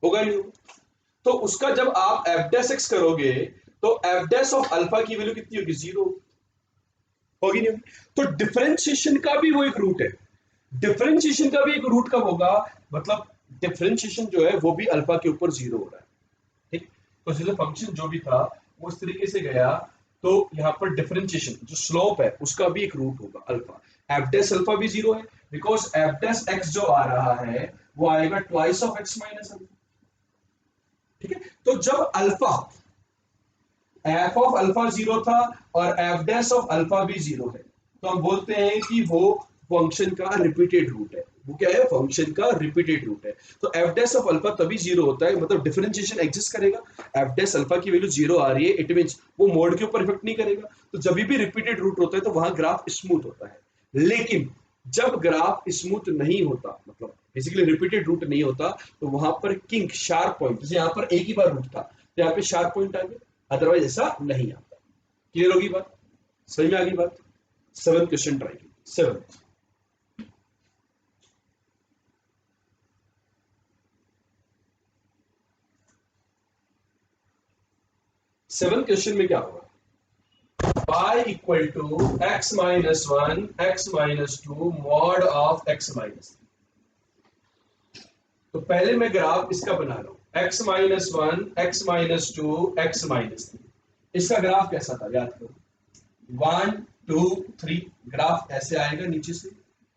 [SPEAKER 1] होगा नहीं होगा। तो उसका जब आप एफ डैश एक्स करोगे तो एफ डैश ऑफ अल्फा की वैल्यू कितनी होगी, जीरो होगी, नहीं होगी। तो डिफरेंशिएशन का भी वो एक रूट है, डिफरेंशिएशन का भी एक रूट कब होगा, मतलब डिफरेंशिएशन जो है वो भी अल्फा के ऊपर जीरो हो रहा है, ठीक। तो जैसे फंक्शन जो भी था वो इस तरीके से गया, तो यहाँ पर डिफरेंशिएशन जो स्लोप है उसका भी एक रूट होगा अल्फा। एफ डैश अल्फा भी जीरो है, बिकॉज एफ डैश एक्स जो आ रहा है वो आएगा twice of x minus alpha, ठीक है। तो जब alpha F of alpha zero था और एफ डैश ऑफ अल्फा भी जीरो है, तो हम बोलते हैं कि वो फंक्शन का रिपीटेड रूट है। वो क्या है, फंक्शन का रिपीटेड रूट है। तो एफ डैश ऑफ अल्फा तभी जीरो होता है, मतलब डिफरेंशिएशन एग्जिस्ट करेगा, एफ डैश अल्फा की वैल्यू जीरो आ रही है, इट मींस वो मोड के ऊपर इफेक्ट नहीं करेगा। तो जब भी रिपीटेड रूट होता है तो वहां ग्राफ स्मूथ होता है। लेकिन जब ग्राफ स्मूथ नहीं होता, मतलब बेसिकली रिपीटेड रूट नहीं होता, तो वहां पर किंक शार्प पॉइंट, जैसे यहाँ पर एक ही बार रूट था तो यहाँ पे शार्प पॉइंट आ गया, अदरवाइज ऐसा नहीं आता। क्लियर होगी बात, समझ में आ गई बात। 7th क्वेश्चन ट्राई कीजिए। 7th क्वेश्चन में क्या होगा, y equal to x minus 1 x minus 2 mod of x minus. तो पहले मैं ग्राफ इसका बना रहा हूं, x minus 1 x minus 2 x minus 3। इसका ग्राफ कैसा था याद करो, 1 2 3, ग्राफ ऐसे आएगा नीचे से,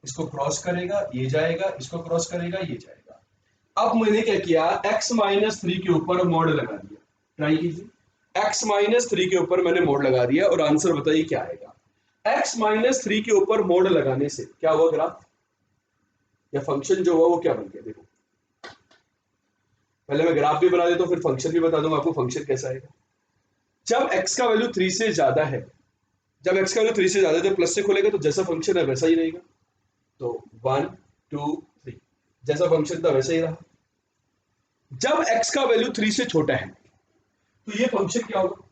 [SPEAKER 1] इसको क्रॉस करेगा ये जाएगा, इसको क्रॉस करेगा ये जाएगा। अब मैंने क्या किया, x माइनस 3 के ऊपर मोड लगा दिया। ट्राई कीजिए, x माइनस 3 के ऊपर मैंने मोड लगा दिया और आंसर बताइए क्या आएगा। x माइनस 3 के ऊपर मोड लगाने से क्या हुआ, ग्राफ या फंक्शन जो हुआ वो क्या बन गया, देखो पहले मैं ग्राफ भी बना देता हूं फिर फंक्शन भी बता दूंगा आपको फंक्शन कैसा आएगा। जब x का वैल्यू 3 से ज्यादा है, जब x का वैल्यू 3 से ज्यादा है तो प्लस से खुलेगा, तो जैसा फंक्शन है वैसा ही रहेगा। तो 1 2 3 जैसा फंक्शन था वैसा ही रहा। जब x का वैल्यू 3 से छोटा है तो ये फंक्शन क्या होगा,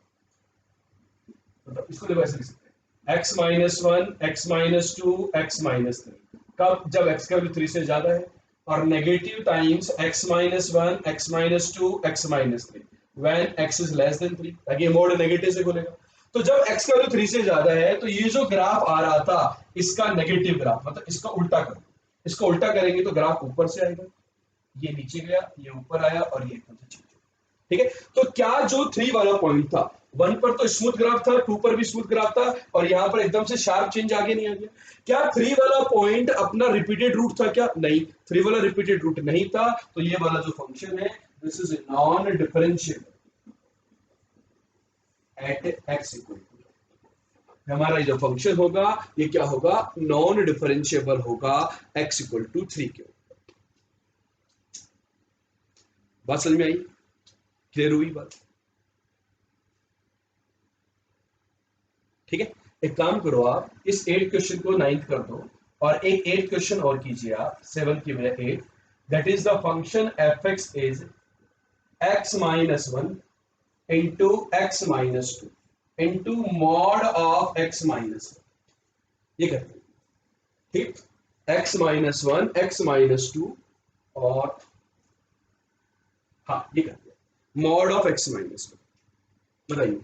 [SPEAKER 1] मतलब इसको देखो ऐसे लिख सकते हैं, x minus 1 x minus 2 x minus 3। कब, जब x का वैल्यू 3 से ज्यादा है, और negative times x minus 1 x minus 2 x minus 3 when x is less then 3। ताकि मोड नेगेटिव से खुलेगा। तो जब x का वैल्यू 3 से ज्यादा है तो ये जो ग्राफ आ रहा था इसका नेगेटिव ग्राफ, मतलब इसका उल्टा करो, इसको उल्टा करेंगे तो ग्राफ ऊपर से आएगा, ये नीचे गया, ये ऊपर आया और ये एकदम से। ठीक है, तो क्या जो 3 वाला पॉइंट था, 1 पर तो स्मूथ ग्राफ था, 2 पर भी स्मूथ ग्राफ था, और यहां पर एकदम से शार्प चेंज आगे नहीं आ गया। क्या 3 वाला पॉइंट अपना रिपीटेड रूट था क्या, नहीं, 3 वाला रिपीटेड रूट नहीं था। तो ये वाला जो फंक्शन है this is non differentiable at X equal to, हमारा जो फंक्शन होगा ये क्या होगा, नॉन डिफरेंशिएबल होगा एक्स इक्वल टू 3 के ऊपर। बात समझ में आई, क्लियर हुई बात। ठीक है, एक काम करो आप इस 8 क्वेश्चन को 9th कर दो और एक 8 क्वेश्चन और कीजिए आप 7 की बजाय 8। That is the function F x is x minus 1 into x minus 2 into mod of x minus 1। ये करते हैं, ठीक, एक्स माइनस 1 एक्स माइनस 2 और हाँ ये करते हैं मॉड ऑफ एक्स माइनस 1। बताइए,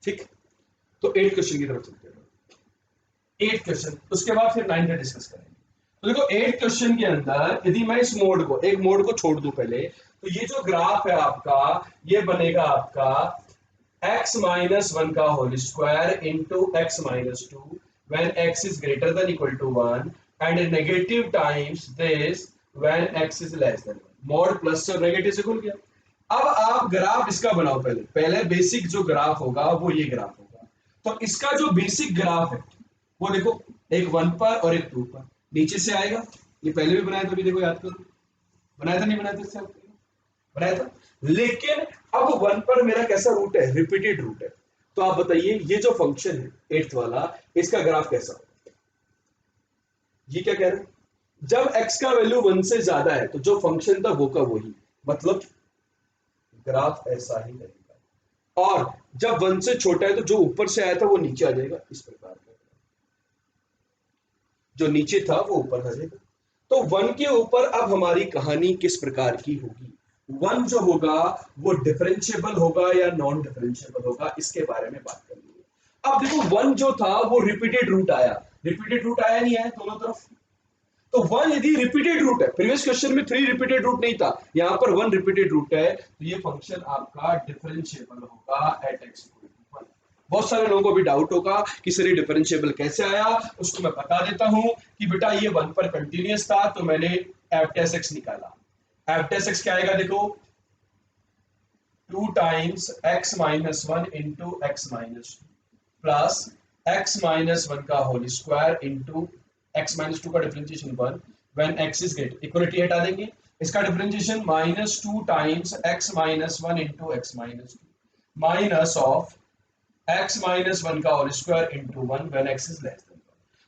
[SPEAKER 1] ठीक, तो 8 क्वेश्चन की तरफ चलते हैं। 8 क्वेश्चन, उसके बाद फिर 9 का डिस्कस करेंगे। तो देखो 8 क्वेश्चन के अंदर यदि मैं इस मोड को, एक मोड को छोड़ दूं पहले, तो ये जो ग्राफ है आपका ये बनेगा आपका x माइनस 1 का whole square into x minus 2 when x is greater than equal to 1 and negative times this when x is less than 1। Mod plus से नेगेटिव से खुल गया। अब आप ग्राफ इसका बनाओ, पहले पहले बेसिक जो ग्राफ होगा वो ये ग्राफ होगा। तो इसका जो बेसिक ग्राफ है वो देखो, एक 1 पर और एक 2 पर नीचे से आएगा। ये पहले भी बनाया था, अभी देखो याद करो, बनाया था नहीं बनाया था, इससे बनाया था। लेकिन अब 1 पर मेरा कैसा रूट है, रिपीटेड रूट है। तो आप बताइए ये जो फंक्शन है 8th वाला, इसका ग्राफ कैसा होगा। ये क्या कह रहे हैं, जब x का वैल्यू 1 से ज्यादा है तो जो फंक्शन था वो का वही, मतलब ग्राफ ऐसा ही रहेगा। और जब 1 से छोटा है तो जो ऊपर से आया था वो नीचे आ जाएगा, इस प्रकार का, जो नीचे था वो ऊपर आ जाएगा। तो 1 के ऊपर अब हमारी कहानी किस प्रकार की होगी, 1 जो होगा वो डिफरेंशिएबल होगा या नॉन डिफरेंशिएबल होगा, इसके बारे में बात करेंगे। अब देखो 1 जो था वो रिपीटेड रूट आया, रिपीटेड रूट आया नहीं आया दोनों तरफ। तो 1 यदि रिपीटेड रूट है, प्रीवियस क्वेश्चन में 3 रिपीटेड रूट नहीं था, यहां पर 1 रिपीटेड रूट है, तो ये फंक्शन आपका डिफरेंशिएबल होगा एट एक्स इक्वल टू 1। बहुत सारे लोगों को भी डाउट होगा कि सर ये डिफरेंशिएबल कैसे आया, उसको मैं बता देता हूं कि बेटा ये 1 पर कंटिन्यूअस था तो मैंने एफ टेस्ट एक्स निकाला। एफ टेस्ट एक्स क्या आएगा देखो, 2 times x minus 1 into x minus 2 plus x minus 1 का whole square into x minus 2 का differentiation 1 when x is great, equality हटा देंगे, इसका differentiation -2 times x minus 1 into x minus 2 minus of x minus one का whole square into one when x is less then.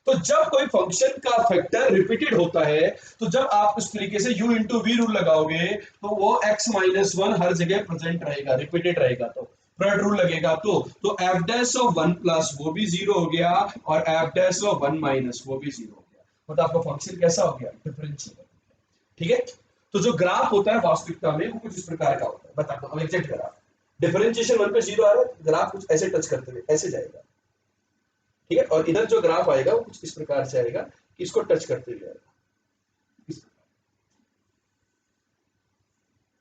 [SPEAKER 1] तो जब कोई function का factor repeated होता है तो जब आप इस तरीके से u इंटू वी रूल लगाओगे तो वो x माइनस वन हर जगह प्रेजेंट रहेगा, रिपीटेड रहेगा। तो थर्ड रूल लगेगा तो F dash of one plus वो भी जीरो हो गया और F dash of one minus वो भी जीरो हो गया। मतलब आपका फंक्शन कैसा हो गया? डिफरेंशिएबल। ठीक है, तो जो ग्राफ होता है वास्तविकता में वो कुछ इस प्रकार का होता है। बताता हूं एग्जैक्ट ग्राफ। डिफरेंशिएशन वन पे जीरो आ रहा है, ग्राफ कुछ ऐसे टच करते हुए ऐसे जाएगा। ठीक है, और इधर जो ग्राफ आएगा वो कुछ इस प्रकार से आएगा कि इसको टच करते हुए आएगा,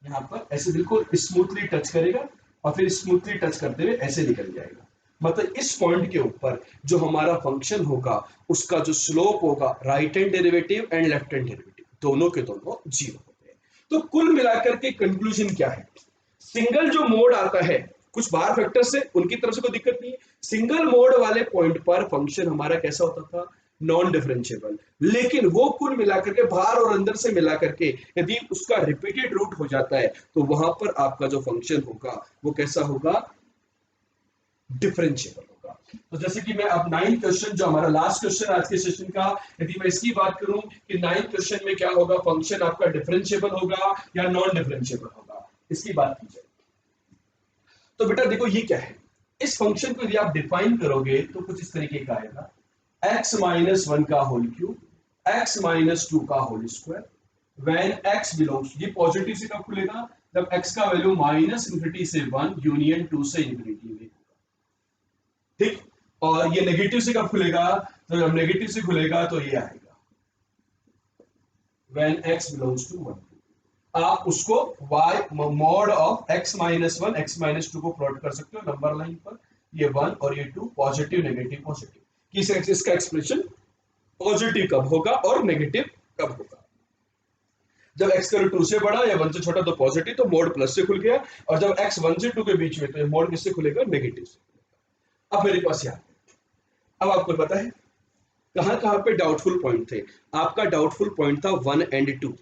[SPEAKER 1] यहाँ पर ऐसे बिल्कुल स्मूथली टच करेगा और फिर स्मूथली टच करते हुए ऐसे निकल जाएगा। मतलब इस पॉइंट के ऊपर जो हमारा फंक्शन होगा उसका जो स्लोप होगा right hand derivative and left hand derivative दोनों के दोनों जीरो होते हैं। तो कुल मिलाकर के कंक्लूजन क्या है? सिंगल जो मोड आता है, कुछ बाहर फैक्टर से उनकी तरफ से कोई दिक्कत नहीं है, सिंगल मोड वाले पॉइंट पर फंक्शन हमारा कैसा होता था? Non differentiable. लेकिन वो कुल मिलाकर के बाहर और अंदर से मिलाकर के यदि उसका रिपीटेड रूट हो जाता है तो वहां पर आपका जो फंक्शन होगा वो कैसा होगा? डिफरेंशिएबल होगा। तो जैसे कि मैं अब 9th क्वेश्चन जो हमारा लास्ट क्वेश्चन आज के सेशन का, यदि मैं इसकी बात करूं कि 9th क्वेश्चन में क्या होगा, फंक्शन आपका डिफरेंशिएबल होगा या नॉन डिफरेंशिएबल होगा, इसकी बात की जाए। तो बेटा देखो ये क्या है, इस फंक्शन को यदि आप डिफाइन करोगे तो कुछ इस तरीके का आएगा, x माइनस वन का whole cube, x minus two का whole square when x belongs, ये पॉजिटिव से कब खुलेगा? जब x का वैल्यू माइनस इंफिनिटी से वन यूनियन टू से इंफिनिटी में होगा। ठीक, और ये नेगेटिव से कब खुलेगा? तो जब नेगेटिव से खुलेगा तो ये आएगा when x belongs to one. आप उसको y mod of x minus one x minus two को प्लॉट कर सकते हो नंबर लाइन पर, ये वन और ये टू, पॉजिटिव नेगेटिव पॉजिटिव। किस एक्सिस का एक्सप्रेशन पॉजिटिव कब होगा और नेगेटिव कब होगा? जब x का 2 से बड़ा या 1 से छोटा तो पॉजिटिव, तो मोड प्लस से खुल गया, और जब x 1 से 2 के बीच में तो ये मोड किससे खुलेगा? नेगेटिव से। अब मेरे पास यहाँ, अब आपको पता है कहां कहां पे डाउटफुल पॉइंट थे। आपका डाउटफुल पॉइंट था 1 एंड 2।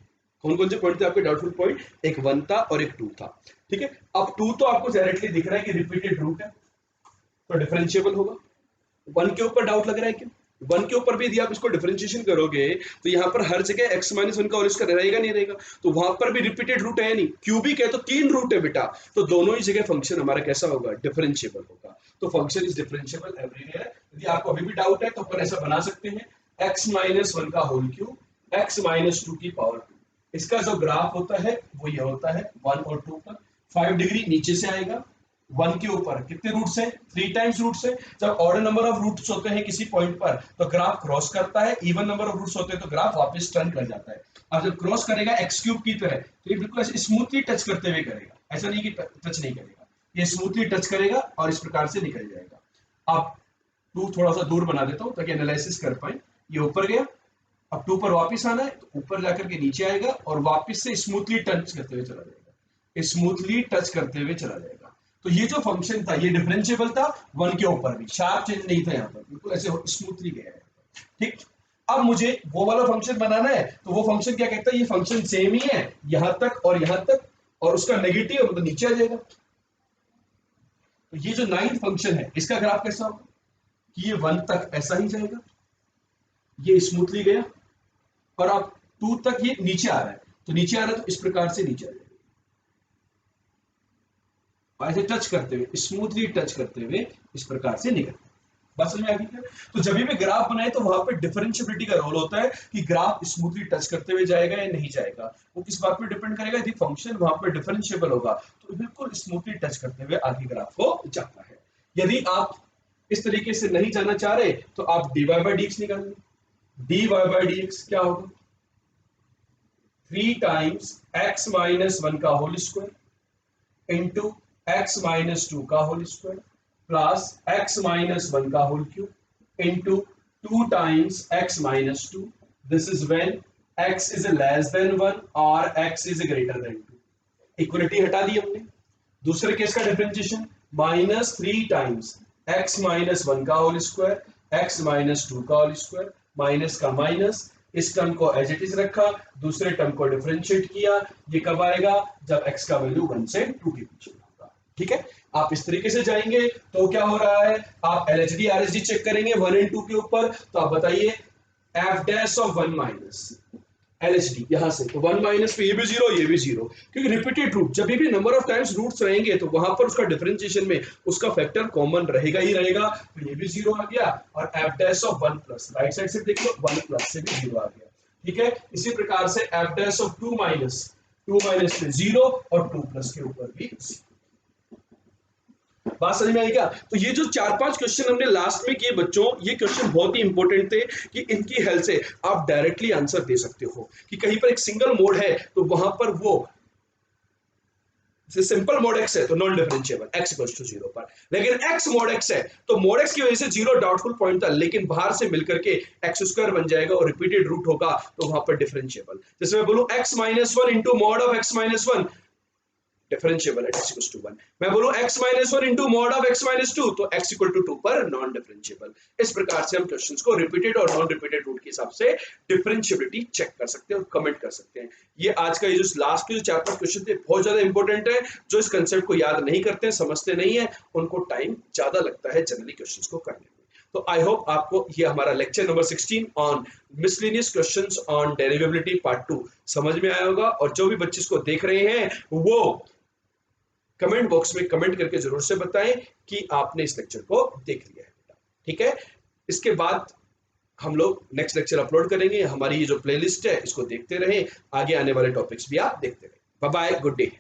[SPEAKER 1] कौन कौन से पॉइंट थे आपके डाउटफुल पॉइंट? एक 1 था और एक 2 था। ठीक है, अब 2 तो आपको डायरेक्टली दिख रहा है कि रिपीटेड रूट है तो डिफरेंशिएबल होगा। 1 के ऊपर डाउट लग रहा है क्या? 1 के ऊपर भी यदि आप इसको डिफरेंशिएशन करोगे तो यहाँ पर हर जगह x माइनस वन का और इसका रहेगा नहीं रहेगा, तो वहां पर भी रिपीटेड रूट है नहीं, क्यूबिक है तो 3 रूट है बेटा, तो दोनों ही जगह फंक्शन हमारा कैसा होगा? डिफरेंशिएबल होगा। तो फंक्शन इज डिफरेंशिएबल एवरीवेयर। यदि आपको अभी भी डाउट है तो अपन ऐसा बना सकते हैं, x माइनस वन का whole cube x minus two की पावर 2, इसका जो ग्राफ होता है वो ये होता है 1 और 2 पर 5 डिग्री नीचे से आएगा, 1 के ऊपर कितने रूट्स हैं? 3 टाइम्स रूट्स हैं। जब ऑर्डर नंबर ऑफ रूट्स होते हैं किसी पॉइंट पर तो ग्राफ क्रॉस करता है, इवन नंबर ऑफ रूट्स होते हैं तो ग्राफ वापस टर्न कर जाता है। अब जब क्रॉस करेगा x क्यूब की तरह तो ये बिल्कुल ऐसे स्मूथली टच करते हुए करेगा, ऐसा नहीं कि टच नहीं करेगा, ये स्मूथली टच करेगा और इस प्रकार से निकल जाएगा। अब 2 थोड़ा सा दूर बना देता हूं ताकि एनालिसिस कर पाए। ये ऊपर गया, अब 2 पर वापस आना है तो ऊपर जाकर के नीचे आएगा और वापस से स्मूथली टच करते हुए चला जाएगा, स्मूथली टच करते हुए चला जाएगा। तो ये जो फंक्शन था ये डिफरेंशिएबल था 1 के ऊपर भी, शार्प चेंज नहीं था यहाँ पर, बिल्कुल ऐसे स्मूथली गया है। ठीक, अब मुझे वो वाला फंक्शन बनाना है तो वो फंक्शन क्या कहता है? ये फंक्शन सेम ही है यहां तक और यहां तक, और उसका नेगेटिव है मतलब नीचे आ जाएगा। तो ये जो 9th फंक्शन है इसका ग्राफ कैसा होगा कि ये 1 तक ऐसा ही जाएगा, ये स्मूथली गया, और अब 2 तक ये नीचे आ रहा है, तो नीचे आ रहा है तो इस प्रकार से नीचे आ जाएगा, ऐसे टच करते हुए, स्मूथली टच करते हुए इस प्रकार से निकल। बात समझ में आ गई क्या? तो जब भी ग्राफ बनाए तो वहां पे डिफरेंशिएबिलिटी का रोल होता है कि ग्राफ स्मूथली टच करते हुए जाएगा या नहीं जाएगा। वो किस बात पे डिपेंड करेगा? यदि फंक्शन वहां पे डिफरेंशिएबल होगा तो बिल्कुल स्मूथली टच करते हुए आगे ग्राफ को जाता है। यदि आप इस तरीके से नहीं जाना चाह रहे तो आप dy बाई डी एक्स निकाल लें। dy बाई डी एक्स क्या होगा? 3 टाइम्स x माइनस वन का whole square into x minus two का whole square plus x minus one का whole cube into 2 times x minus two. This is when x is less than 1 और x is greater than 2। Equality हटा दी हमने। दूसरे case का differentiation minus 3 times x minus one का whole square x minus two का whole square, minus का minus, इस टर्म को एज इट इज रखा, दूसरे टर्म को डिफरेंशिएट किया। ये कब आएगा? जब x का वैल्यू 1 से 2 के बीच में होगा। ठीक है, आप इस तरीके से जाएंगे तो क्या हो रहा है, आप LHD RHD चेक करेंगे 1 और 2 के ऊपर, तो आप बताइए F dash of 1 minus LHD यहां से, तो 1 माइनस पे ये भी जीरो, ये भी जीरो, क्योंकि रिपीटेड रूट जब भी नंबर ऑफ टाइम्स रूट्स रहेंगे तो वहां पर उसका डिफरेंशिएशन में उसका फैक्टर कॉमन रहेगा ही रहेगा, तो ये भी जीरो आ गया, और F dash of 1 plus right side से देख लो 1 प्लस से भी जीरो आ गया। ठीक है, इसी प्रकार से एफ डैश ऑफ 2 माइनस पे जीरो और 2 प्लस के ऊपर भी जीरो। बात समझ में आई क्या? तो ये जो 4-5 क्वेश्चन हमने लास्ट में किए बच्चों, ये क्वेश्चन बहुत ही इंपॉर्टेंट थे कि इनकी हेल्प से आप डायरेक्टली आंसर दे सकते हो कि कहीं पर एक सिंगल मोड है तो वहां पर वो सिंपल मोड एक्स है तो non differentiable x equals to zero पर, लेकिन एक्स मोड एक्स है तो मोड एक्स की वजह से जीरो डाउटफुल पॉइंट था, लेकिन बाहर से मिलकर के एक्स स्क्वायर बन जाएगा और रिपीटेड रूट होगा तो वहां पर डिफरेंशिएबल। जैसे मैं बोलूं x minus one into mod of x minus one, differentiable at x equals to 1। मैं बोलूं x minus one into mod of x minus two, तो x इक्वल टू 2 पर नॉन डिफरेंशिएबल। इस प्रकार से हम क्वेश्चंस को रिपीटेड और नॉन रिपीटेड रूट के हिसाब से डिफरेंशिएबिलिटी चेक कर सकते हैं और कमेंट कर सकते हैं। ये आज का ये जो लास्ट के जो 4-5 क्वेश्चन थे बहुत ज्यादा इंपॉर्टेंट है, जो इस कंसेप्ट को याद नहीं करते हैं, समझते नहीं है, उनको टाइम ज्यादा लगता है जनरली क्वेश्चंस को करने में। तो आई होप आपको ये हमारा lecture number 16 on miscellaneous questions on derivability part 2 समझ में आया होगा, और जो भी बच्चे इसको देख रहे हैं वो कमेंट बॉक्स में कमेंट करके जरूर से बताएं कि आपने इस लेक्चर को देख लिया है बेटा। ठीक है, इसके बाद हम लोग नेक्स्ट लेक्चर अपलोड करेंगे, हमारी ये जो प्लेलिस्ट है इसको देखते रहें, आगे आने वाले टॉपिक्स भी आप देखते रहें। Bye bye, good day.